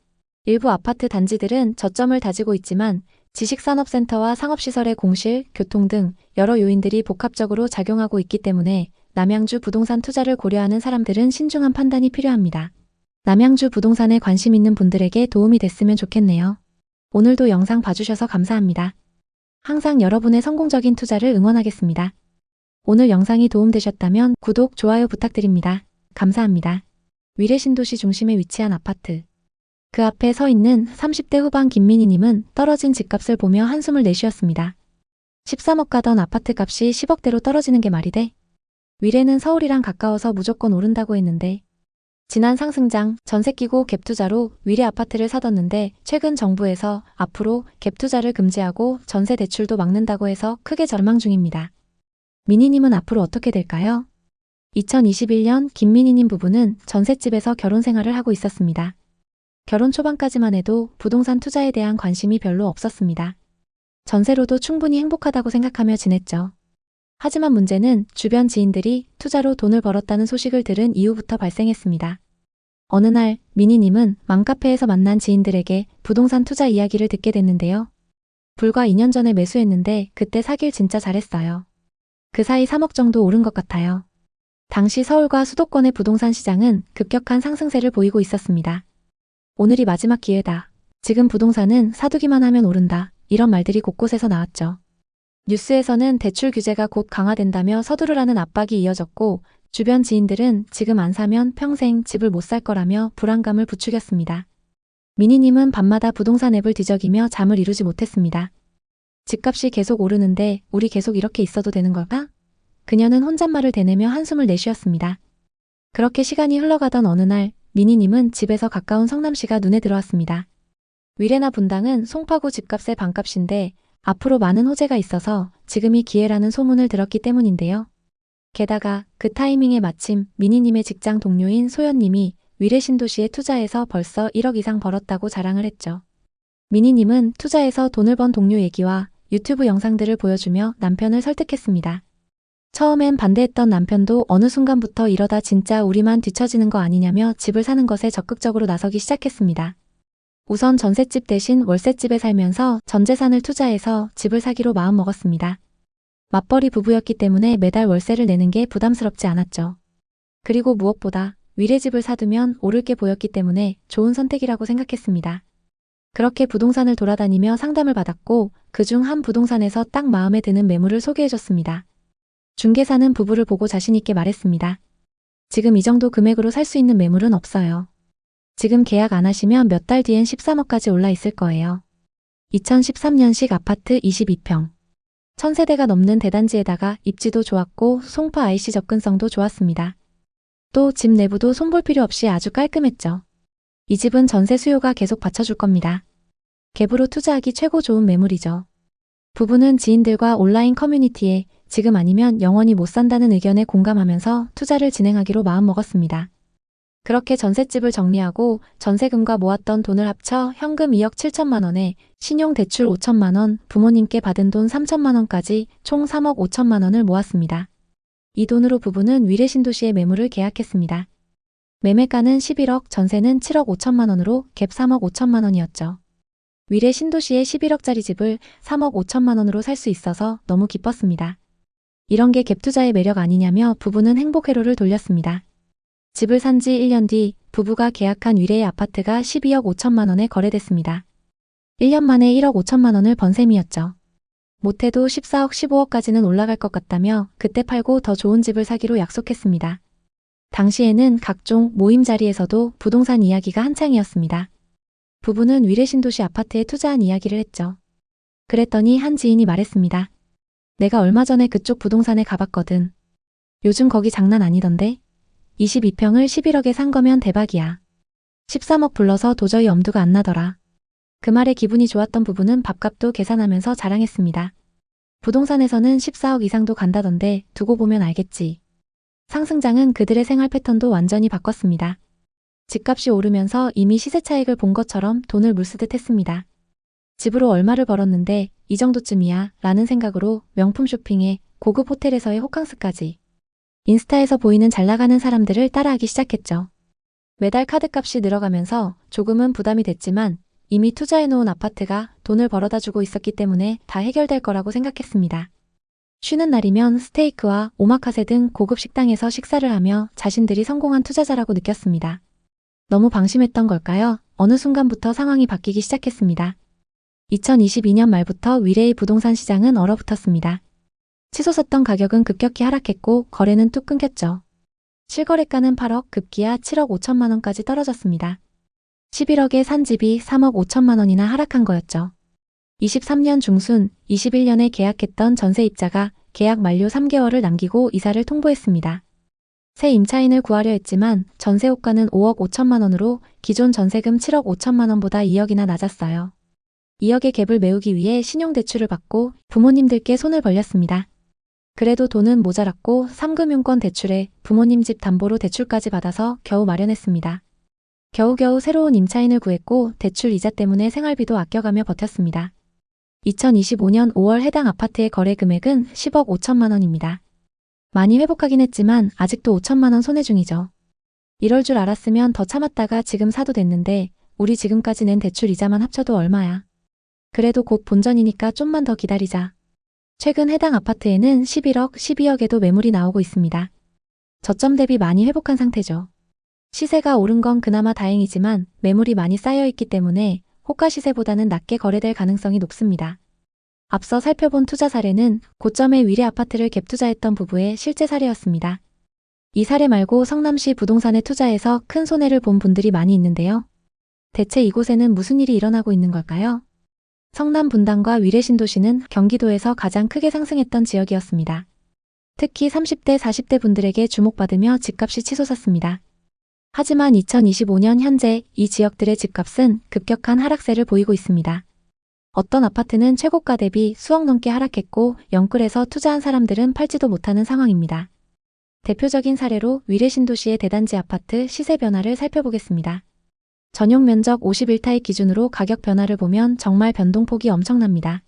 일부 아파트 단지들은 저점을 다지고 있지만 지식산업센터와 상업시설의 공실, 교통 등 여러 요인들이 복합적으로 작용하고 있기 때문에 남양주 부동산 투자를 고려하는 사람들은 신중한 판단이 필요합니다. 남양주 부동산에 관심 있는 분들에게 도움이 됐으면 좋겠네요. 오늘도 영상 봐주셔서 감사합니다. 항상 여러분의 성공적인 투자를 응원하겠습니다. 오늘 영상이 도움되셨다면 구독, 좋아요 부탁드립니다. 감사합니다. 위례신도시 중심에 위치한 아파트. 그 앞에 서 있는 30대 후반 김민희님은 떨어진 집값을 보며 한숨을 내쉬었습니다. 13억 가던 아파트 값이 10억대로 떨어지는 게 말이 돼? 위례는 서울이랑 가까워서 무조건 오른다고 했는데 지난 상승장 전세 끼고 갭투자로 위례 아파트를 사뒀는데 최근 정부에서 앞으로 갭투자를 금지하고 전세 대출도 막는다고 해서 크게 절망 중입니다. 민희님은 앞으로 어떻게 될까요? 2021년 김민희님 부부는 전셋집에서 결혼 생활을 하고 있었습니다. 결혼 초반까지만 해도 부동산 투자에 대한 관심이 별로 없었습니다. 전세로도 충분히 행복하다고 생각하며 지냈죠. 하지만 문제는 주변 지인들이 투자로 돈을 벌었다는 소식을 들은 이후부터 발생했습니다. 어느 날 민희님은 맘카페에서 만난 지인들에게 부동산 투자 이야기를 듣게 됐는데요. 불과 2년 전에 매수했는데 그때 사길 진짜 잘했어요. 그 사이 3억 정도 오른 것 같아요. 당시 서울과 수도권의 부동산 시장은 급격한 상승세를 보이고 있었습니다. 오늘이 마지막 기회다. 지금 부동산은 사두기만 하면 오른다. 이런 말들이 곳곳에서 나왔죠. 뉴스에서는 대출 규제가 곧 강화된다며 서두르라는 압박이 이어졌고 주변 지인들은 지금 안 사면 평생 집을 못 살 거라며 불안감을 부추겼습니다. 민희님은 밤마다 부동산 앱을 뒤적이며 잠을 이루지 못했습니다. 집값이 계속 오르는데 우리 계속 이렇게 있어도 되는 걸까? 그녀는 혼잣말을 대내며 한숨을 내쉬었습니다. 그렇게 시간이 흘러가던 어느 날 민희님은 집에서 가까운 성남시가 눈에 들어왔습니다. 위례나 분당은 송파구 집값의 반값인데 앞으로 많은 호재가 있어서 지금이 기회라는 소문을 들었기 때문인데요. 게다가 그 타이밍에 마침 민희님의 직장 동료인 소연님이 위례신도시에 투자해서 벌써 1억 이상 벌었다고 자랑을 했죠. 민희님은 투자해서 돈을 번 동료 얘기와 유튜브 영상들을 보여주며 남편을 설득했습니다. 처음엔 반대했던 남편도 어느 순간부터 이러다 진짜 우리만 뒤처지는 거 아니냐며 집을 사는 것에 적극적으로 나서기 시작했습니다. 우선 전셋집 대신 월세집에 살면서 전 재산을 투자해서 집을 사기로 마음먹었습니다. 맞벌이 부부였기 때문에 매달 월세를 내는 게 부담스럽지 않았죠. 그리고 무엇보다 위례집을 사두면 오를 게 보였기 때문에 좋은 선택이라고 생각했습니다. 그렇게 부동산을 돌아다니며 상담을 받았고 그중 한 부동산에서 딱 마음에 드는 매물을 소개해줬습니다. 중개사는 부부를 보고 자신있게 말했습니다. 지금 이 정도 금액으로 살 수 있는 매물은 없어요. 지금 계약 안 하시면 몇 달 뒤엔 13억까지 올라 있을 거예요. 2013년식 아파트 22평. 1000세대가 넘는 대단지에다가 입지도 좋았고 송파 IC 접근성도 좋았습니다. 또 집 내부도 손볼 필요 없이 아주 깔끔했죠. 이 집은 전세 수요가 계속 받쳐줄 겁니다. 갭으로 투자하기 최고 좋은 매물이죠. 부부는 지인들과 온라인 커뮤니티에 지금 아니면 영원히 못 산다는 의견에 공감하면서 투자를 진행하기로 마음먹었습니다. 그렇게 전셋집을 정리하고 전세금과 모았던 돈을 합쳐 현금 2억 7천만 원에 신용대출 5천만 원, 부모님께 받은 돈 3천만 원까지 총 3억 5천만 원을 모았습니다. 이 돈으로 부부는 위례신도시의 매물을 계약했습니다. 매매가는 11억, 전세는 7억 5천만 원으로 갭 3억 5천만 원이었죠. 위례신도시의 11억짜리 집을 3억 5천만 원으로 살 수 있어서 너무 기뻤습니다. 이런 게 갭투자의 매력 아니냐며 부부는 행복 회로를 돌렸습니다. 집을 산 지 1년 뒤 부부가 계약한 위례의 아파트가 12억 5천만 원에 거래됐습니다. 1년 만에 1억 5천만 원을 번 셈이었죠. 못해도 14억 15억까지는 올라갈 것 같다며 그때 팔고 더 좋은 집을 사기로 약속했습니다. 당시에는 각종 모임 자리에서도 부동산 이야기가 한창이었습니다. 부부는 위례신도시 아파트에 투자한 이야기를 했죠. 그랬더니 한 지인이 말했습니다. 내가 얼마 전에 그쪽 부동산에 가봤거든. 요즘 거기 장난 아니던데? 22평을 11억에 산 거면 대박이야. 13억 불러서 도저히 엄두가 안 나더라. 그 말에 기분이 좋았던 부부는 밥값도 계산하면서 자랑했습니다. 부동산에서는 14억 이상도 간다던데 두고 보면 알겠지. 상승장은 그들의 생활 패턴도 완전히 바꿨습니다. 집값이 오르면서 이미 시세 차익을 본 것처럼 돈을 물쓰듯 했습니다. 집으로 얼마를 벌었는데 이 정도쯤이야 라는 생각으로 명품 쇼핑에 고급 호텔에서의 호캉스까지 인스타에서 보이는 잘 나가는 사람들을 따라하기 시작했죠. 매달 카드값이 늘어가면서 조금은 부담이 됐지만 이미 투자해놓은 아파트가 돈을 벌어다 주고 있었기 때문에 다 해결될 거라고 생각했습니다. 쉬는 날이면 스테이크와 오마카세 등 고급 식당에서 식사를 하며 자신들이 성공한 투자자라고 느꼈습니다. 너무 방심했던 걸까요? 어느 순간부터 상황이 바뀌기 시작했습니다. 2022년 말부터 위례의 부동산 시장은 얼어붙었습니다. 치솟았던 가격은 급격히 하락했고 거래는 뚝 끊겼죠. 실거래가는 8억 급기야 7억 5천만 원까지 떨어졌습니다. 11억에 산 집이 3억 5천만 원이나 하락한 거였죠. 23년 중순 21년에 계약했던 전세입자가 계약 만료 3개월을 남기고 이사를 통보했습니다. 새 임차인을 구하려 했지만 전세호가는 5억 5천만 원으로 기존 전세금 7억 5천만 원보다 2억이나 낮았어요. 2억의 갭을 메우기 위해 신용대출을 받고 부모님들께 손을 벌렸습니다. 그래도 돈은 모자랐고 3금융권 대출에 부모님 집 담보로 대출까지 받아서 겨우 마련했습니다. 겨우겨우 새로운 임차인을 구했고 대출 이자 때문에 생활비도 아껴가며 버텼습니다. 2025년 5월 해당 아파트의 거래 금액은 10억 5천만 원입니다. 많이 회복하긴 했지만 아직도 5천만 원 손해 중이죠. 이럴 줄 알았으면 더 참았다가 지금 사도 됐는데 우리 지금까지 낸 대출 이자만 합쳐도 얼마야. 그래도 곧 본전이니까 좀만 더 기다리자. 최근 해당 아파트에는 11억, 12억에도 매물이 나오고 있습니다. 저점 대비 많이 회복한 상태죠. 시세가 오른 건 그나마 다행이지만 매물이 많이 쌓여있기 때문에 호가 시세보다는 낮게 거래될 가능성이 높습니다. 앞서 살펴본 투자 사례는 고점의 위례 아파트를 갭 투자했던 부부의 실제 사례였습니다. 이 사례 말고 성남시 부동산에 투자해서 큰 손해를 본 분들이 많이 있는데요. 대체 이곳에는 무슨 일이 일어나고 있는 걸까요? 성남 분당과 위례 신도시는 경기도에서 가장 크게 상승했던 지역이었습니다. 특히 30대, 40대 분들에게 주목받으며 집값이 치솟았습니다. 하지만 2025년 현재 이 지역들의 집값은 급격한 하락세를 보이고 있습니다. 어떤 아파트는 최고가 대비 수억 넘게 하락했고 영끌에서 투자한 사람들은 팔지도 못하는 상황입니다. 대표적인 사례로 위례 신도시의 대단지 아파트 시세 변화를 살펴보겠습니다. 전용 면적 51타입 기준으로 가격 변화를 보면 정말 변동폭이 엄청납니다.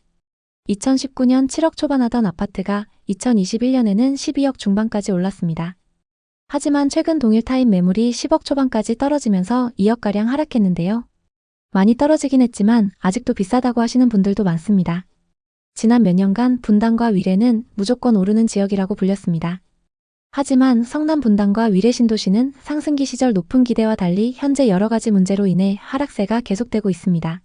2019년 7억 초반하던 아파트가 2021년에는 12억 중반까지 올랐습니다. 하지만 최근 동일 타입 매물이 10억 초반까지 떨어지면서 2억가량 하락했는데요. 많이 떨어지긴 했지만 아직도 비싸다고 하시는 분들도 많습니다. 지난 몇 년간 분당과 위례는 무조건 오르는 지역이라고 불렸습니다. 하지만 성남 분당과 위례 신도시는 상승기 시절 높은 기대와 달리 현재 여러 가지 문제로 인해 하락세가 계속되고 있습니다.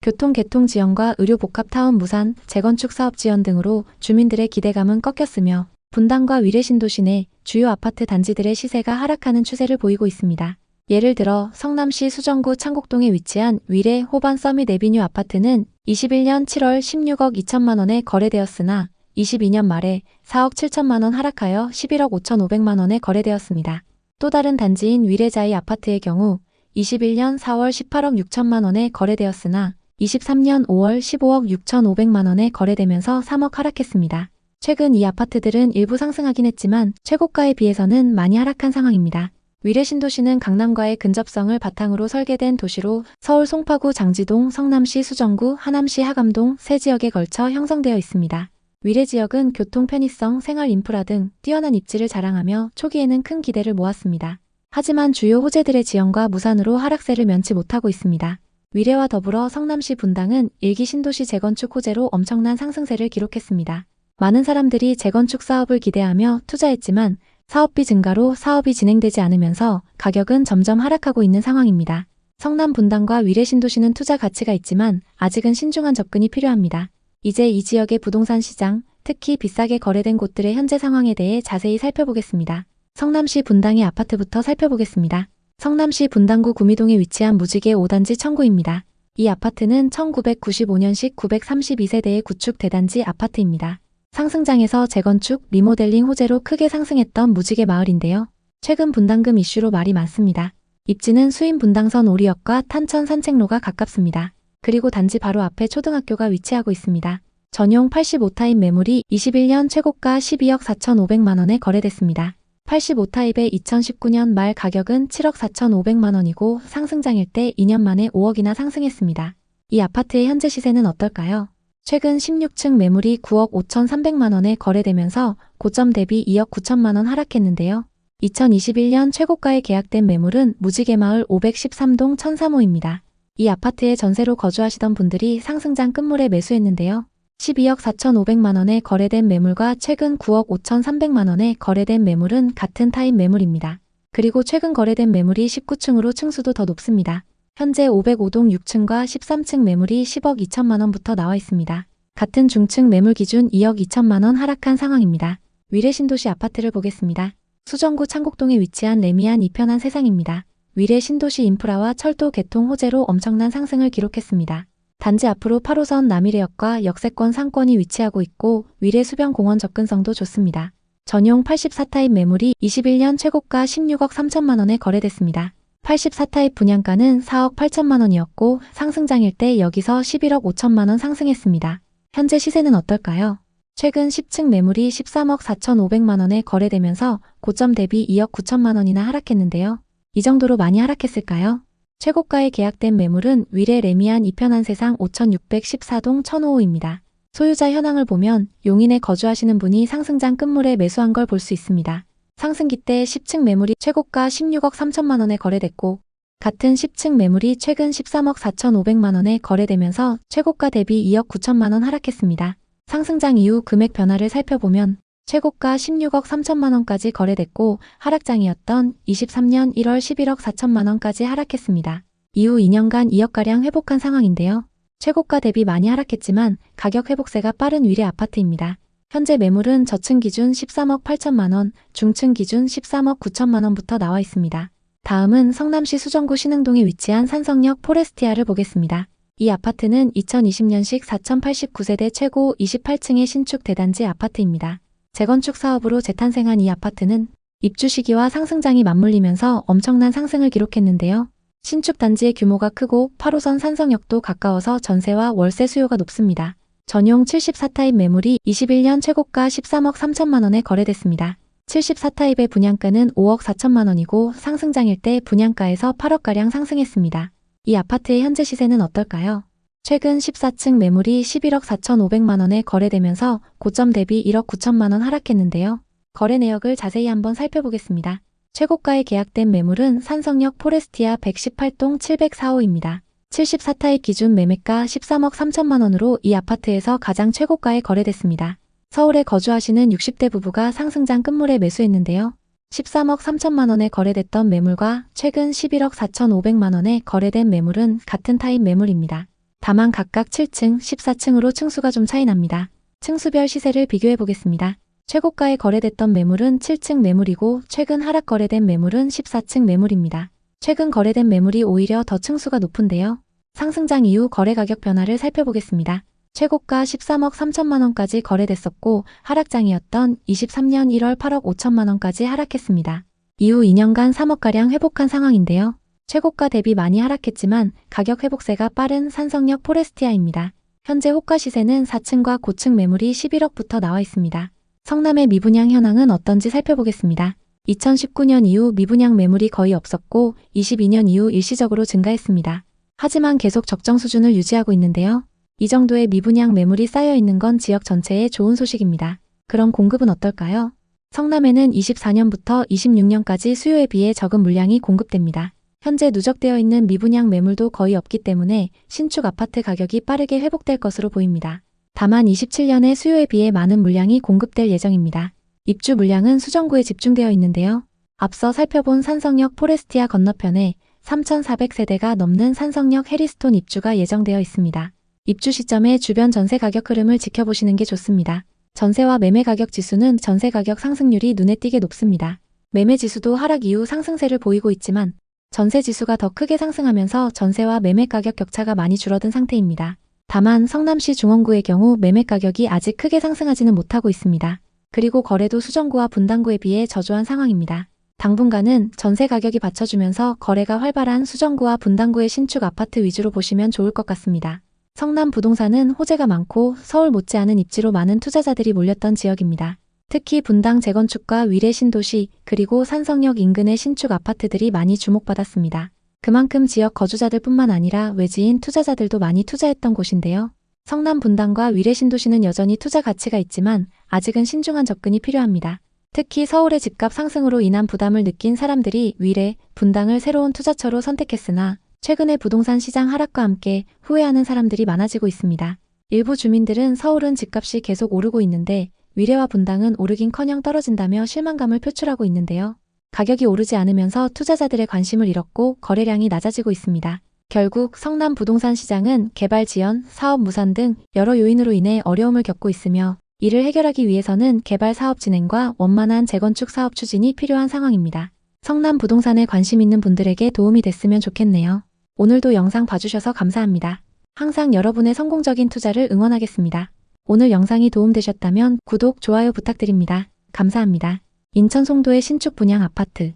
교통 개통 지연과 의료 복합 타운 무산, 재건축 사업 지연 등으로 주민들의 기대감은 꺾였으며 분당과 위례 신도시 내 주요 아파트 단지들의 시세가 하락하는 추세를 보이고 있습니다. 예를 들어 성남시 수정구 창곡동에 위치한 위례 호반 서밋 에비뉴 아파트는 21년 7월 16억 2천만 원에 거래되었으나 22년 말에 4억 7천만 원 하락하여 11억 5,500만 원에 거래되었습니다. 또 다른 단지인 위례자이 아파트의 경우 21년 4월 18억 6천만 원에 거래되었으나 23년 5월 15억 6,500만 원에 거래되면서 3억 하락했습니다. 최근 이 아파트들은 일부 상승하긴 했지만 최고가에 비해서는 많이 하락한 상황입니다. 위례 신도시는 강남과의 근접성을 바탕으로 설계된 도시로 서울 송파구 장지동, 성남시 수정구, 하남시 하감동 세 지역에 걸쳐 형성되어 있습니다. 위례 지역은 교통 편의성, 생활 인프라 등 뛰어난 입지를 자랑하며 초기에는 큰 기대를 모았습니다. 하지만 주요 호재들의 지연과 무산으로 하락세를 면치 못하고 있습니다. 위례와 더불어 성남시 분당은 일기 신도시 재건축 호재로 엄청난 상승세를 기록했습니다. 많은 사람들이 재건축 사업을 기대하며 투자했지만 사업비 증가로 사업이 진행되지 않으면서 가격은 점점 하락하고 있는 상황입니다. 성남 분당과 위례 신도시는 투자 가치가 있지만 아직은 신중한 접근이 필요합니다. 이제 이 지역의 부동산 시장, 특히 비싸게 거래된 곳들의 현재 상황에 대해 자세히 살펴보겠습니다. 성남시 분당의 아파트부터 살펴보겠습니다. 성남시 분당구 구미동에 위치한 무지개 5단지 청구입니다. 이 아파트는 1995년식 932세대의 구축 대단지 아파트입니다. 상승장에서 재건축, 리모델링 호재로 크게 상승했던 무지개 마을인데요. 최근 분당금 이슈로 말이 많습니다. 입지는 수인 분당선 오리역과 탄천 산책로가 가깝습니다. 그리고 단지 바로 앞에 초등학교가 위치하고 있습니다. 전용 85타입 매물이 21년 최고가 12억 4,500만 원에 거래됐습니다. 85타입의 2019년 말 가격은 7억 4,500만 원이고 상승장일 때 2년 만에 5억이나 상승했습니다. 이 아파트의 현재 시세는 어떨까요? 최근 16층 매물이 9억 5,300만 원에 거래되면서 고점 대비 2억 9천만 원 하락했는데요. 2021년 최고가에 계약된 매물은 무지개마을 513동 1003호입니다. 이 아파트에 전세로 거주하시던 분들이 상승장 끝물에 매수했는데요. 12억 4,500만 원에 거래된 매물과 최근 9억 5,300만 원에 거래된 매물은 같은 타입 매물입니다. 그리고 최근 거래된 매물이 19층으로 층수도 더 높습니다. 현재 505동 6층과 13층 매물이 10억 2천만 원부터 나와 있습니다. 같은 중층 매물 기준 2억 2천만 원 하락한 상황입니다. 위례 신도시 아파트를 보겠습니다. 수정구 창곡동에 위치한 레미안 이편한 세상입니다. 위례 신도시 인프라와 철도 개통 호재로 엄청난 상승을 기록했습니다. 단지 앞으로 8호선 남위례역과 역세권 상권이 위치하고 있고 위례 수변공원 접근성도 좋습니다. 전용 84타입 매물이 21년 최고가 16억 3천만 원에 거래됐습니다. 84타입 분양가는 4억 8천만 원이었고 상승장일 때 여기서 11억 5천만 원 상승했습니다. 현재 시세는 어떨까요? 최근 10층 매물이 13억 4,500만 원에 거래되면서 고점 대비 2억 9천만 원이나 하락했는데요. 이 정도로 많이 하락했을까요? 최고가에 계약된 매물은 위례 레미안 이편한 세상 5614동 1005호입니다. 소유자 현황을 보면 용인에 거주하시는 분이 상승장 끝물에 매수한 걸 볼 수 있습니다. 상승기 때 10층 매물이 최고가 16억 3천만 원에 거래됐고 같은 10층 매물이 최근 13억 4,500만 원에 거래되면서 최고가 대비 2억 9천만 원 하락했습니다. 상승장 이후 금액 변화를 살펴보면 최고가 16억 3천만 원까지 거래됐고 하락장이었던 23년 1월 11억 4천만 원까지 하락했습니다. 이후 2년간 2억가량 회복한 상황인데요. 최고가 대비 많이 하락했지만 가격 회복세가 빠른 위례 아파트입니다. 현재 매물은 저층 기준 13억 8천만 원, 중층 기준 13억 9천만 원부터 나와 있습니다. 다음은 성남시 수정구 신흥동에 위치한 산성역 포레스티아를 보겠습니다. 이 아파트는 2020년식 4089세대 최고 28층의 신축 대단지 아파트입니다. 재건축 사업으로 재탄생한 이 아파트는 입주 시기와 상승장이 맞물리면서 엄청난 상승을 기록했는데요. 신축 단지의 규모가 크고 8호선 산성역도 가까워서 전세와 월세 수요가 높습니다. 전용 74타입 매물이 21년 최고가 13억 3천만 원에 거래됐습니다. 74타입의 분양가는 5억 4천만 원이고 상승장일 때 분양가에서 8억가량 상승했습니다. 이 아파트의 현재 시세는 어떨까요? 최근 14층 매물이 11억 4,500만 원에 거래되면서 고점 대비 1억 9천만 원 하락했는데요. 거래 내역을 자세히 한번 살펴보겠습니다. 최고가에 계약된 매물은 산성역 포레스티아 118동 704호입니다. 74타입 기준 매매가 13억 3천만 원으로 이 아파트에서 가장 최고가에 거래됐습니다. 서울에 거주하시는 60대 부부가 상승장 끝물에 매수했는데요. 13억 3천만 원에 거래됐던 매물과 최근 11억 4,500만 원에 거래된 매물은 같은 타입 매물입니다. 다만 각각 7층, 14층으로 층수가 좀 차이 납니다. 층수별 시세를 비교해 보겠습니다. 최고가에 거래됐던 매물은 7층 매물이고 최근 하락 거래된 매물은 14층 매물입니다. 최근 거래된 매물이 오히려 더 층수가 높은데요. 상승장 이후 거래 가격 변화를 살펴보겠습니다. 최고가 13억 3천만 원까지 거래됐었고 하락장이었던 23년 1월 8억 5천만 원까지 하락했습니다. 이후 2년간 3억가량 회복한 상황인데요. 최고가 대비 많이 하락했지만 가격 회복세가 빠른 산성역 포레스티아입니다. 현재 호가 시세는 4층과 고층 매물이 11억부터 나와 있습니다. 성남의 미분양 현황은 어떤지 살펴보겠습니다. 2019년 이후 미분양 매물이 거의 없었고 22년 이후 일시적으로 증가했습니다. 하지만 계속 적정 수준을 유지하고 있는데요. 이 정도의 미분양 매물이 쌓여 있는 건 지역 전체에 좋은 소식입니다. 그럼 공급은 어떨까요? 성남에는 24년부터 26년까지 수요에 비해 적은 물량이 공급됩니다. 현재 누적되어 있는 미분양 매물도 거의 없기 때문에 신축 아파트 가격이 빠르게 회복될 것으로 보입니다. 다만 27년에 수요에 비해 많은 물량이 공급될 예정입니다. 입주 물량은 수정구에 집중되어 있는데요. 앞서 살펴본 산성역 포레스티아 건너편에 3,400세대가 넘는 산성역 해리스톤 입주가 예정되어 있습니다. 입주 시점에 주변 전세 가격 흐름을 지켜보시는 게 좋습니다. 전세와 매매 가격 지수는 전세 가격 상승률이 눈에 띄게 높습니다. 매매 지수도 하락 이후 상승세를 보이고 있지만 전세 지수가 더 크게 상승하면서 전세와 매매 가격 격차가 많이 줄어든 상태입니다. 다만 성남시 중원구의 경우 매매 가격이 아직 크게 상승하지는 못하고 있습니다. 그리고 거래도 수정구와 분당구에 비해 저조한 상황입니다. 당분간은 전세 가격이 받쳐주면서 거래가 활발한 수정구와 분당구의 신축 아파트 위주로 보시면 좋을 것 같습니다. 성남 부동산은 호재가 많고 서울 못지않은 입지로 많은 투자자들이 몰렸던 지역입니다. 특히 분당 재건축과 위례 신도시 그리고 산성역 인근의 신축 아파트들이 많이 주목받았습니다. 그만큼 지역 거주자들뿐만 아니라 외지인 투자자들도 많이 투자했던 곳인데요. 성남 분당과 위례 신도시는 여전히 투자 가치가 있지만 아직은 신중한 접근이 필요합니다. 특히 서울의 집값 상승으로 인한 부담을 느낀 사람들이 위례, 분당을 새로운 투자처로 선택했으나 최근에 부동산 시장 하락과 함께 후회하는 사람들이 많아지고 있습니다. 일부 주민들은 서울은 집값이 계속 오르고 있는데 위례와 분당은 오르긴커녕 떨어진다며 실망감을 표출하고 있는데요. 가격이 오르지 않으면서 투자자들의 관심을 잃었고 거래량이 낮아지고 있습니다. 결국 성남 부동산 시장은 개발 지연, 사업 무산 등 여러 요인으로 인해 어려움을 겪고 있으며 이를 해결하기 위해서는 개발 사업 진행과 원만한 재건축 사업 추진이 필요한 상황입니다. 성남 부동산에 관심 있는 분들에게 도움이 됐으면 좋겠네요. 오늘도 영상 봐주셔서 감사합니다. 항상 여러분의 성공적인 투자를 응원하겠습니다. 오늘 영상이 도움되셨다면 구독, 좋아요 부탁드립니다. 감사합니다. 인천 송도의 신축 분양 아파트.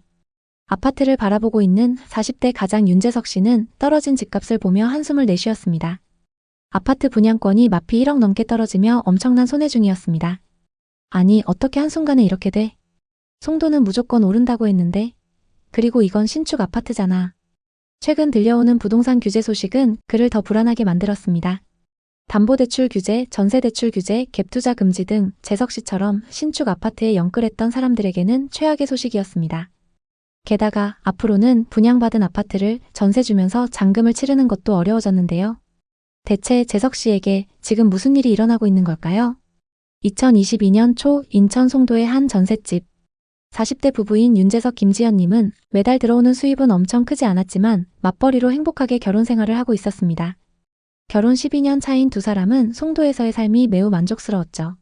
아파트를 바라보고 있는 40대 가장 윤재석 씨는 떨어진 집값을 보며 한숨을 내쉬었습니다. 아파트 분양권이 마피 1억 넘게 떨어지며 엄청난 손해 중이었습니다. 아니, 어떻게 한순간에 이렇게 돼? 송도는 무조건 오른다고 했는데? 그리고 이건 신축 아파트잖아. 최근 들려오는 부동산 규제 소식은 그를 더 불안하게 만들었습니다. 담보대출 규제, 전세대출 규제, 갭투자 금지 등 재석 씨처럼 신축 아파트에 영끌했던 사람들에게는 최악의 소식이었습니다. 게다가 앞으로는 분양받은 아파트를 전세 주면서 잔금을 치르는 것도 어려워졌는데요. 대체 재석 씨에게 지금 무슨 일이 일어나고 있는 걸까요? 2022년 초 인천 송도의 한 전셋집. 40대 부부인 윤재석 김지연님은 매달 들어오는 수입은 엄청 크지 않았지만 맞벌이로 행복하게 결혼 생활을 하고 있었습니다. 결혼 12년 차인 두 사람은 송도에서의 삶이 매우 만족스러웠죠.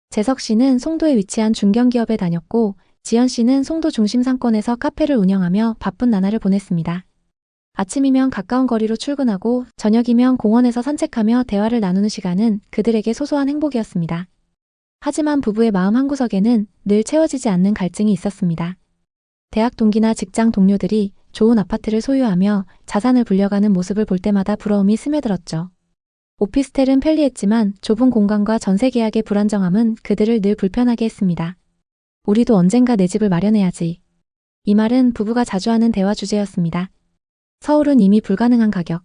재석 씨는 송도에 위치한 중견기업에 다녔고 지연 씨는 송도 중심 상권에서 카페를 운영하며 바쁜 나날을 보냈습니다. 아침이면 가까운 거리로 출근하고 저녁이면 공원에서 산책하며 대화를 나누는 시간은 그들에게 소소한 행복이었습니다. 하지만 부부의 마음 한구석에는 늘 채워지지 않는 갈증이 있었습니다. 대학 동기나 직장 동료들이 좋은 아파트를 소유하며 자산을 불려가는 모습을 볼 때마다 부러움이 스며들었죠. 오피스텔은 편리했지만 좁은 공간과 전세 계약의 불안정함은 그들을 늘 불편하게 했습니다. 우리도 언젠가 내 집을 마련해야지. 이 말은 부부가 자주 하는 대화 주제였습니다. 서울은 이미 불가능한 가격.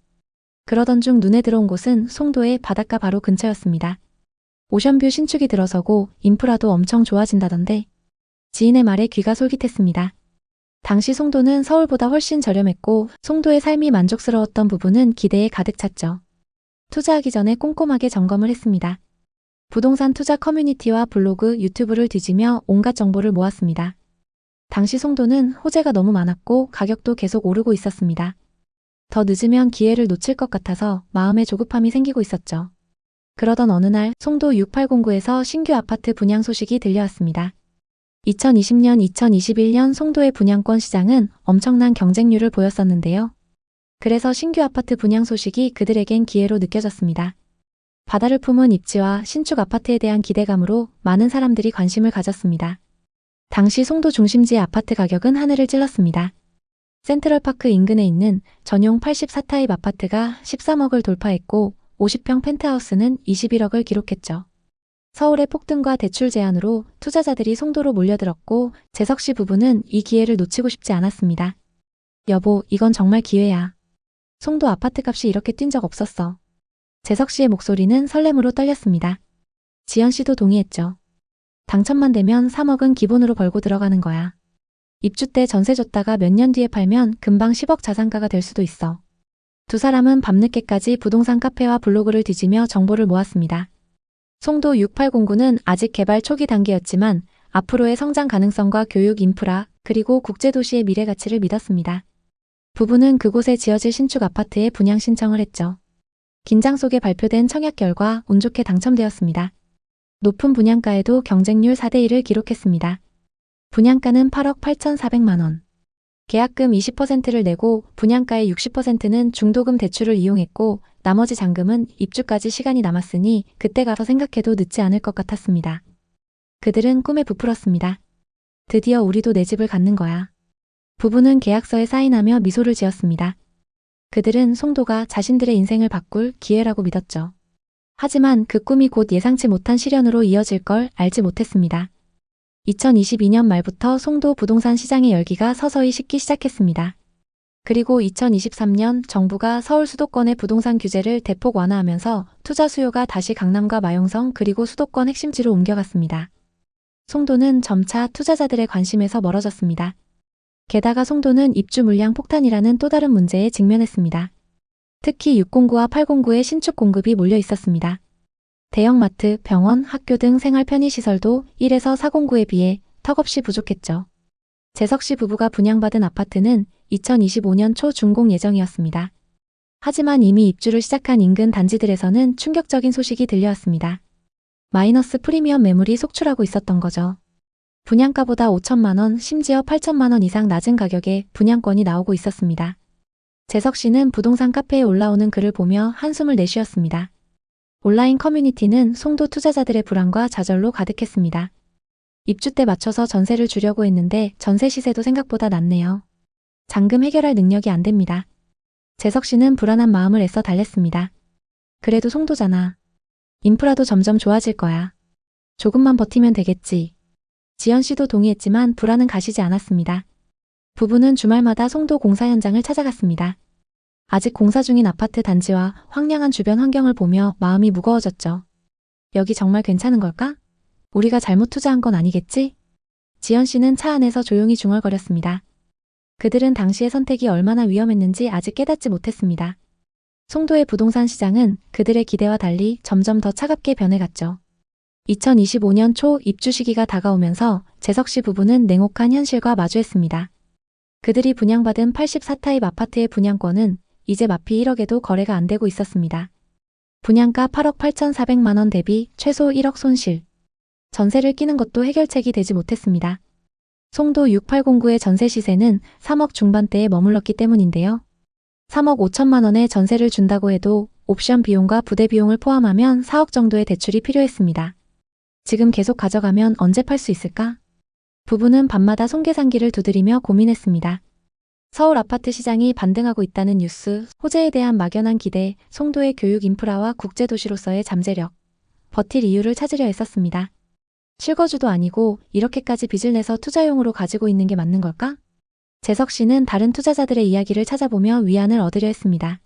그러던 중 눈에 들어온 곳은 송도의 바닷가 바로 근처였습니다. 오션뷰 신축이 들어서고 인프라도 엄청 좋아진다던데. 지인의 말에 귀가 솔깃했습니다. 당시 송도는 서울보다 훨씬 저렴했고 송도의 삶이 만족스러웠던 부부는 기대에 가득 찼죠. 투자하기 전에 꼼꼼하게 점검을 했습니다. 부동산 투자 커뮤니티와 블로그, 유튜브를 뒤지며 온갖 정보를 모았습니다. 당시 송도는 호재가 너무 많았고 가격도 계속 오르고 있었습니다. 더 늦으면 기회를 놓칠 것 같아서 마음에 조급함이 생기고 있었죠. 그러던 어느 날 송도 6809에서 신규 아파트 분양 소식이 들려왔습니다. 2020년, 2021년 송도의 분양권 시장은 엄청난 경쟁률을 보였었는데요. 그래서 신규 아파트 분양 소식이 그들에겐 기회로 느껴졌습니다. 바다를 품은 입지와 신축 아파트에 대한 기대감으로 많은 사람들이 관심을 가졌습니다. 당시 송도 중심지의 아파트 가격은 하늘을 찔렀습니다. 센트럴파크 인근에 있는 전용 84타입 아파트가 13억을 돌파했고 50평 펜트하우스는 21억을 기록했죠. 서울의 폭등과 대출 제한으로 투자자들이 송도로 몰려들었고 재석 씨 부부는 이 기회를 놓치고 싶지 않았습니다. 여보, 이건 정말 기회야. 송도 아파트값이 이렇게 뛴 적 없었어. 재석 씨의 목소리는 설렘으로 떨렸습니다. 지연 씨도 동의했죠. 당첨만 되면 3억은 기본으로 벌고 들어가는 거야. 입주 때 전세 줬다가 몇 년 뒤에 팔면 금방 10억 자산가가 될 수도 있어. 두 사람은 밤늦게까지 부동산 카페와 블로그를 뒤지며 정보를 모았습니다. 송도 6809는 아직 개발 초기 단계였지만 앞으로의 성장 가능성과 교육 인프라 그리고 국제도시의 미래 가치를 믿었습니다. 부부는 그곳에 지어질 신축 아파트에 분양 신청을 했죠. 긴장 속에 발표된 청약 결과 운 좋게 당첨되었습니다. 높은 분양가에도 경쟁률 4대1을 기록했습니다. 분양가는 8억 8,400만 원. 계약금 20%를 내고 분양가의 60%는 중도금 대출을 이용했고 나머지 잔금은 입주까지 시간이 남았으니 그때 가서 생각해도 늦지 않을 것 같았습니다. 그들은 꿈에 부풀었습니다. 드디어 우리도 내 집을 갖는 거야. 부부는 계약서에 사인하며 미소를 지었습니다. 그들은 송도가 자신들의 인생을 바꿀 기회라고 믿었죠. 하지만 그 꿈이 곧 예상치 못한 시련으로 이어질 걸 알지 못했습니다. 2022년 말부터 송도 부동산 시장의 열기가 서서히 식기 시작했습니다. 그리고 2023년 정부가 서울 수도권의 부동산 규제를 대폭 완화하면서 투자 수요가 다시 강남과 마용성 그리고 수도권 핵심지로 옮겨갔습니다. 송도는 점차 투자자들의 관심에서 멀어졌습니다. 게다가 송도는 입주 물량 폭탄이라는 또 다른 문제에 직면했습니다. 특히 609와 809의 신축 공급이 몰려 있었습니다. 대형마트, 병원, 학교 등 생활 편의시설도 1에서 409에 비해 턱없이 부족했죠. 재석 씨 부부가 분양받은 아파트는 2025년 초 준공 예정이었습니다. 하지만 이미 입주를 시작한 인근 단지들에서는 충격적인 소식이 들려왔습니다. 마이너스 프리미엄 매물이 속출하고 있었던 거죠. 분양가보다 5천만 원, 심지어 8천만 원 이상 낮은 가격에 분양권이 나오고 있었습니다. 재석 씨는 부동산 카페에 올라오는 글을 보며 한숨을 내쉬었습니다. 온라인 커뮤니티는 송도 투자자들의 불안과 좌절로 가득했습니다. 입주 때 맞춰서 전세를 주려고 했는데 전세 시세도 생각보다 낮네요. 잔금 해결할 능력이 안 됩니다. 재석 씨는 불안한 마음을 애써 달랬습니다. 그래도 송도잖아. 인프라도 점점 좋아질 거야. 조금만 버티면 되겠지. 지연 씨도 동의했지만 불안은 가시지 않았습니다. 부부는 주말마다 송도 공사 현장을 찾아갔습니다. 아직 공사 중인 아파트 단지와 황량한 주변 환경을 보며 마음이 무거워졌죠. 여기 정말 괜찮은 걸까? 우리가 잘못 투자한 건 아니겠지? 지연 씨는 차 안에서 조용히 중얼거렸습니다. 그들은 당시의 선택이 얼마나 위험했는지 아직 깨닫지 못했습니다. 송도의 부동산 시장은 그들의 기대와 달리 점점 더 차갑게 변해갔죠. 2025년 초 입주 시기가 다가오면서 재석 씨 부부는 냉혹한 현실과 마주했습니다. 그들이 분양받은 84타입 아파트의 분양권은 이제 마피 1억에도 거래가 안 되고 있었습니다. 분양가 8억 8,400만 원 대비 최소 1억 손실. 전세를 끼는 것도 해결책이 되지 못했습니다. 송도 6809의 전세 시세는 3억 중반대에 머물렀기 때문인데요. 3억 5천만 원의 전세를 준다고 해도 옵션 비용과 부대 비용을 포함하면 4억 정도의 대출이 필요했습니다. 지금 계속 가져가면 언제 팔 수 있을까? 부부는 밤마다 손계산기를 두드리며 고민했습니다. 서울 아파트 시장이 반등하고 있다는 뉴스, 호재에 대한 막연한 기대, 송도의 교육 인프라와 국제도시로서의 잠재력, 버틸 이유를 찾으려 했었습니다. 실거주도 아니고 이렇게까지 빚을 내서 투자용으로 가지고 있는 게 맞는 걸까? 재석 씨는 다른 투자자들의 이야기를 찾아보며 위안을 얻으려 했습니다.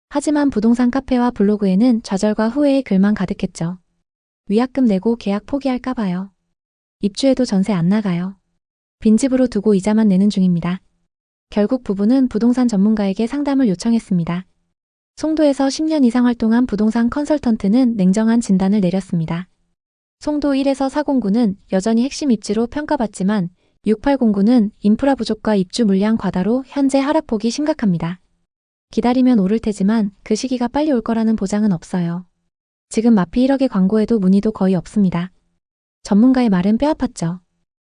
하지만 부동산 카페와 블로그에는 좌절과 후회의 글만 가득했죠. 위약금 내고 계약 포기할까 봐요. 입주해도 전세 안 나가요. 빈집으로 두고 이자만 내는 중입니다. 결국 부부는 부동산 전문가에게 상담을 요청했습니다. 송도에서 10년 이상 활동한 부동산 컨설턴트는 냉정한 진단을 내렸습니다. 송도 1에서 409는 여전히 핵심 입지로 평가받지만 6809는 인프라 부족과 입주 물량 과다로 현재 하락폭이 심각합니다. 기다리면 오를 테지만 그 시기가 빨리 올 거라는 보장은 없어요. 지금 마피 1억의 광고에도 문의도 거의 없습니다. 전문가의 말은 뼈아팠죠.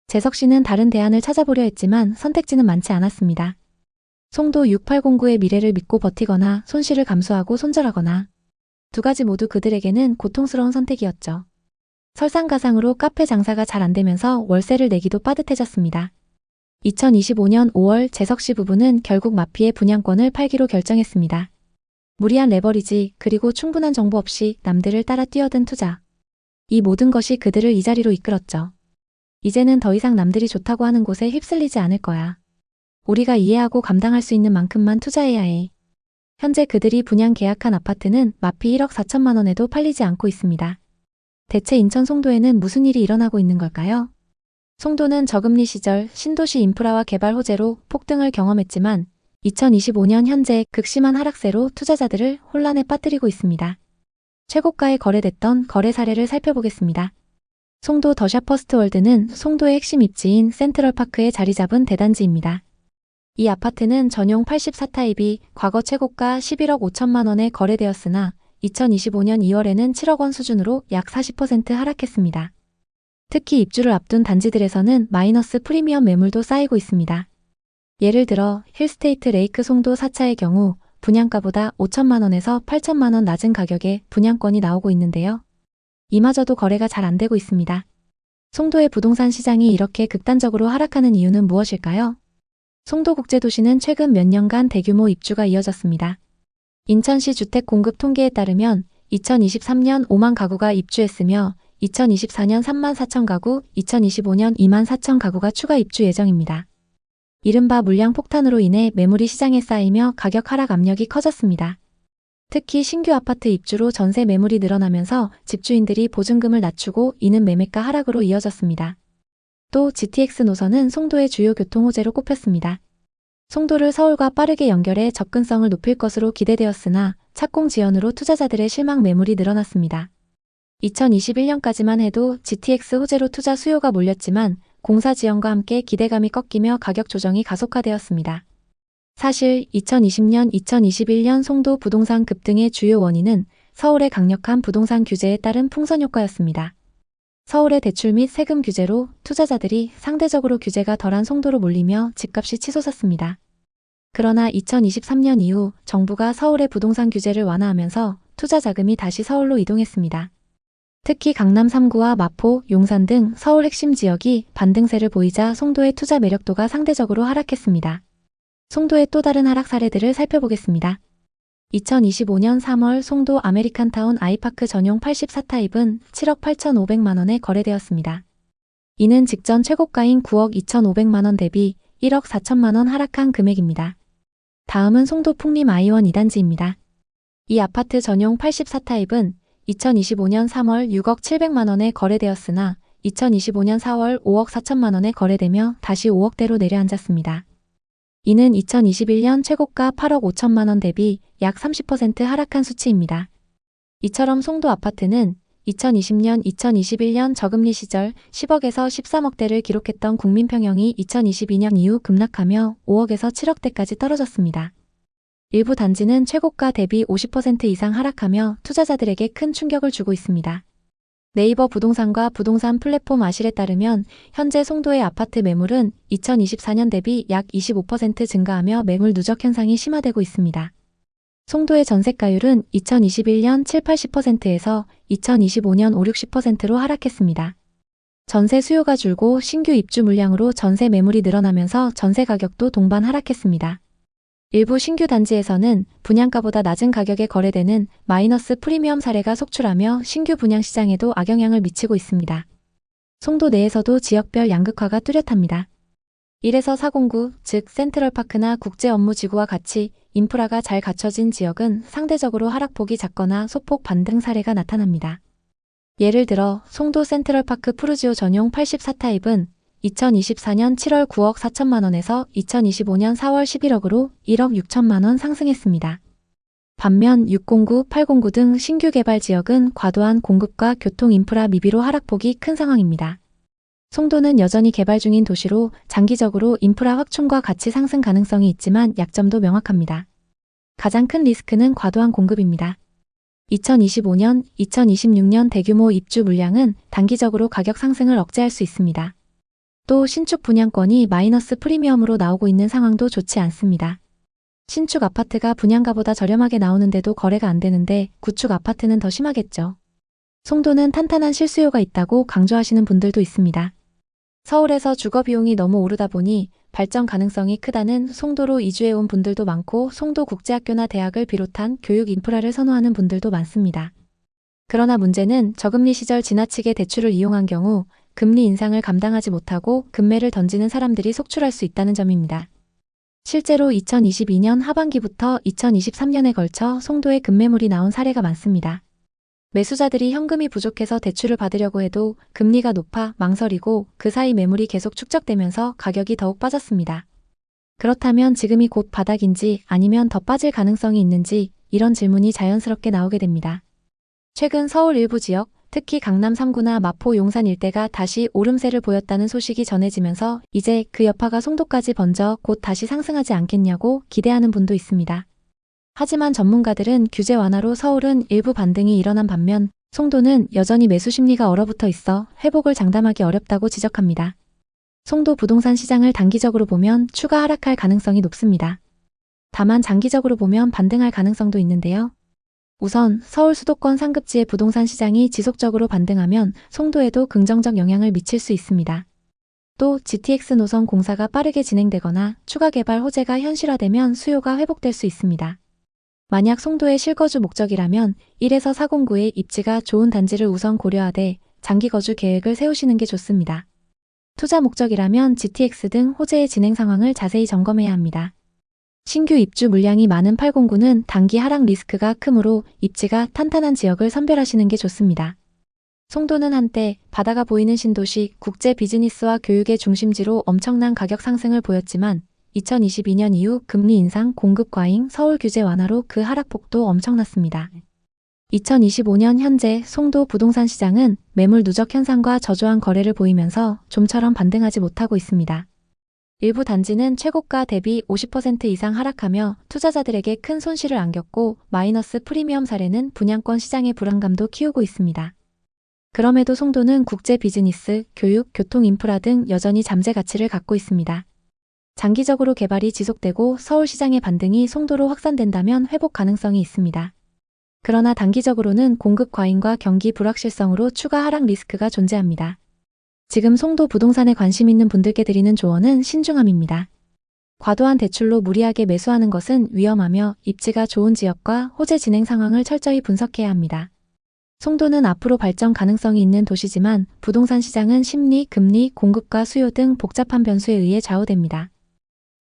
재석 씨는 다른 대안을 찾아보려 했지만 선택지는 많지 않았습니다. 송도 6809의 미래를 믿고 버티거나 손실을 감수하고 손절하거나 두 가지 모두 그들에게는 고통스러운 선택이었죠. 설상가상으로 카페 장사가 잘 안되면서 월세를 내기도 빠듯해졌습니다. 2025년 5월 재석 씨 부부는 결국 마피의 분양권을 팔기로 결정했습니다. 무리한 레버리지 그리고 충분한 정보 없이 남들을 따라 뛰어든 투자. 이 모든 것이 그들을 이 자리로 이끌었죠. 이제는 더 이상 남들이 좋다고 하는 곳에 휩쓸리지 않을 거야. 우리가 이해하고 감당할 수 있는 만큼만 투자해야 해. 현재 그들이 분양 계약한 아파트는 마피 1억 4천만 원에도 팔리지 않고 있습니다. 대체 인천 송도에는 무슨 일이 일어나고 있는 걸까요? 송도는 저금리 시절 신도시 인프라와 개발 호재로 폭등을 경험했지만 2025년 현재 극심한 하락세로 투자자들을 혼란에 빠뜨리고 있습니다. 최고가에 거래됐던 거래 사례를 살펴보겠습니다. 송도 더샵 퍼스트월드는 송도의 핵심 입지인 센트럴파크에 자리 잡은 대단지입니다. 이 아파트는 전용 84타입이 과거 최고가 11억 5천만 원에 거래되었으나 2025년 2월에는 7억 원 수준으로 약 40% 하락했습니다. 특히 입주를 앞둔 단지들에서는 마이너스 프리미엄 매물도 쌓이고 있습니다. 예를 들어 힐스테이트 레이크 송도 4차의 경우 분양가보다 5천만 원에서 8천만 원 낮은 가격에 분양권이 나오고 있는데요. 이마저도 거래가 잘 안되고 있습니다. 송도의 부동산 시장이 이렇게 극단적으로 하락하는 이유는 무엇일까요? 송도국제도시는 최근 몇 년간 대규모 입주가 이어졌습니다. 인천시 주택공급 통계에 따르면 2023년 5만 가구가 입주했으며 2024년 3만 4천 가구, 2025년 2만 4천 가구가 추가 입주 예정입니다. 이른바 물량 폭탄으로 인해 매물이 시장에 쌓이며 가격 하락 압력이 커졌습니다. 특히 신규 아파트 입주로 전세 매물이 늘어나면서 집주인들이 보증금을 낮추고 이는 매매가 하락으로 이어졌습니다. 또 GTX 노선은 송도의 주요 교통 호재로 꼽혔습니다. 송도를 서울과 빠르게 연결해 접근성을 높일 것으로 기대되었으나 착공 지연으로 투자자들의 실망 매물이 늘어났습니다. 2021년까지만 해도 GTX 호재로 투자 수요가 몰렸지만 공사 지연과 함께 기대감이 꺾이며 가격 조정이 가속화되었습니다. 사실 2020년, 2021년 송도 부동산 급등의 주요 원인은 서울의 강력한 부동산 규제에 따른 풍선 효과였습니다. 서울의 대출 및 세금 규제로 투자자들이 상대적으로 규제가 덜한 송도로 몰리며 집값이 치솟았습니다. 그러나 2023년 이후 정부가 서울의 부동산 규제를 완화하면서 투자 자금이 다시 서울로 이동했습니다. 특히 강남 3구와 마포, 용산 등 서울 핵심 지역이 반등세를 보이자 송도의 투자 매력도가 상대적으로 하락했습니다. 송도의 또 다른 하락 사례들을 살펴보겠습니다. 2025년 3월 송도 아메리칸타운 아이파크 전용 84타입은 7억 8,500만 원에 거래되었습니다. 이는 직전 최고가인 9억 2,500만 원 대비 1억 4천만 원 하락한 금액입니다. 다음은 송도 풍림 아이원 2단지입니다. 이 아파트 전용 84타입은 2025년 3월 6억 700만 원에 거래되었으나 2025년 4월 5억 4천만 원에 거래되며 다시 5억대로 내려앉았습니다. 이는 2021년 최고가 8억 5천만 원 대비 약 30% 하락한 수치입니다. 이처럼 송도 아파트는 2020년, 2021년 저금리 시절 10억에서 13억대를 기록했던 국민평형이 2022년 이후 급락하며 5억에서 7억대까지 떨어졌습니다. 일부 단지는 최고가 대비 50% 이상 하락하며 투자자들에게 큰 충격을 주고 있습니다. 네이버 부동산과 부동산 플랫폼 아실에 따르면 현재 송도의 아파트 매물은 2024년 대비 약 25% 증가하며 매물 누적 현상이 심화되고 있습니다. 송도의 전세가율은 2021년 7-80%에서 2025년 5-60%로 하락했습니다. 전세 수요가 줄고 신규 입주 물량으로 전세 매물이 늘어나면서 전세 가격도 동반 하락했습니다. 일부 신규 단지에서는 분양가보다 낮은 가격에 거래되는 마이너스 프리미엄 사례가 속출하며 신규 분양 시장에도 악영향을 미치고 있습니다. 송도 내에서도 지역별 양극화가 뚜렷합니다. 1에서 4공구, 즉 센트럴파크나 국제업무지구와 같이 인프라가 잘 갖춰진 지역은 상대적으로 하락폭이 작거나 소폭 반등 사례가 나타납니다. 예를 들어 송도 센트럴파크 푸르지오 전용 84타입은 2024년 7월 9억 4천만 원에서 2025년 4월 11억으로 1억 6천만 원 상승했습니다. 반면 609, 809 등 신규 개발 지역은 과도한 공급과 교통 인프라 미비로 하락폭이 큰 상황입니다. 송도는 여전히 개발 중인 도시로 장기적으로 인프라 확충과 같이 상승 가능성이 있지만 약점도 명확합니다. 가장 큰 리스크는 과도한 공급입니다. 2025년, 2026년 대규모 입주 물량은 단기적으로 가격 상승을 억제할 수 있습니다. 또 신축 분양권이 마이너스 프리미엄으로 나오고 있는 상황도 좋지 않습니다. 신축 아파트가 분양가보다 저렴하게 나오는데도 거래가 안 되는데 구축 아파트는 더 심하겠죠. 송도는 탄탄한 실수요가 있다고 강조하시는 분들도 있습니다. 서울에서 주거 비용이 너무 오르다 보니 발전 가능성이 크다는 송도로 이주해 온 분들도 많고 송도국제학교나 대학을 비롯한 교육 인프라를 선호하는 분들도 많습니다. 그러나 문제는 저금리 시절 지나치게 대출을 이용한 경우 금리 인상을 감당하지 못하고 급매를 던지는 사람들이 속출할 수 있다는 점입니다. 실제로 2022년 하반기부터 2023년에 걸쳐 송도에 급매물이 나온 사례가 많습니다. 매수자들이 현금이 부족해서 대출을 받으려고 해도 금리가 높아 망설이고 그 사이 매물이 계속 축적되면서 가격이 더욱 빠졌습니다. 그렇다면 지금이 곧 바닥인지 아니면 더 빠질 가능성이 있는지 이런 질문이 자연스럽게 나오게 됩니다. 최근 서울 일부 지역, 특히 강남 3구나 마포 용산 일대가 다시 오름세를 보였다는 소식이 전해지면서 이제 그 여파가 송도까지 번져 곧 다시 상승하지 않겠냐고 기대하는 분도 있습니다. 하지만 전문가들은 규제 완화로 서울은 일부 반등이 일어난 반면 송도는 여전히 매수 심리가 얼어붙어 있어 회복을 장담하기 어렵다고 지적합니다. 송도 부동산 시장을 단기적으로 보면 추가 하락할 가능성이 높습니다. 다만 장기적으로 보면 반등할 가능성도 있는데요. 우선 서울 수도권 상급지의 부동산 시장이 지속적으로 반등하면 송도에도 긍정적 영향을 미칠 수 있습니다. 또 GTX 노선 공사가 빠르게 진행되거나 추가 개발 호재가 현실화되면 수요가 회복될 수 있습니다. 만약 송도의 실거주 목적이라면 1에서 4공구의 입지가 좋은 단지를 우선 고려하되 장기 거주 계획을 세우시는 게 좋습니다. 투자 목적이라면 GTX 등 호재의 진행 상황을 자세히 점검해야 합니다. 신규 입주 물량이 많은 809는 단기 하락 리스크가 크므로 입지가 탄탄한 지역을 선별하시는 게 좋습니다. 송도는 한때 바다가 보이는 신도시, 국제 비즈니스와 교육의 중심지로 엄청난 가격 상승을 보였지만 2022년 이후 금리 인상, 공급 과잉, 서울 규제 완화로 그 하락폭도 엄청났습니다. 2025년 현재 송도 부동산 시장은 매물 누적 현상과 저조한 거래를 보이면서 좀처럼 반등하지 못하고 있습니다. 일부 단지는 최고가 대비 50% 이상 하락하며 투자자들에게 큰 손실을 안겼고 마이너스 프리미엄 사례는 분양권 시장의 불안감도 키우고 있습니다. 그럼에도 송도는 국제 비즈니스, 교육, 교통 인프라 등 여전히 잠재 가치를 갖고 있습니다. 장기적으로 개발이 지속되고 서울시장의 반등이 송도로 확산된다면 회복 가능성이 있습니다. 그러나 단기적으로는 공급 과잉과 경기 불확실성으로 추가 하락 리스크가 존재합니다. 지금 송도 부동산에 관심 있는 분들께 드리는 조언은 신중함입니다. 과도한 대출로 무리하게 매수하는 것은 위험하며 입지가 좋은 지역과 호재 진행 상황을 철저히 분석해야 합니다. 송도는 앞으로 발전 가능성이 있는 도시지만 부동산 시장은 심리, 금리, 공급과 수요 등 복잡한 변수에 의해 좌우됩니다.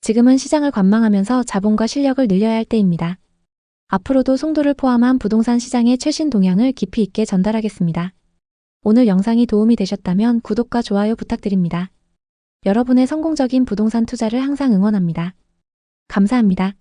지금은 시장을 관망하면서 자본과 실력을 늘려야 할 때입니다. 앞으로도 송도를 포함한 부동산 시장의 최신 동향을 깊이 있게 전달하겠습니다. 오늘 영상이 도움이 되셨다면 구독과 좋아요 부탁드립니다. 여러분의 성공적인 부동산 투자를 항상 응원합니다. 감사합니다.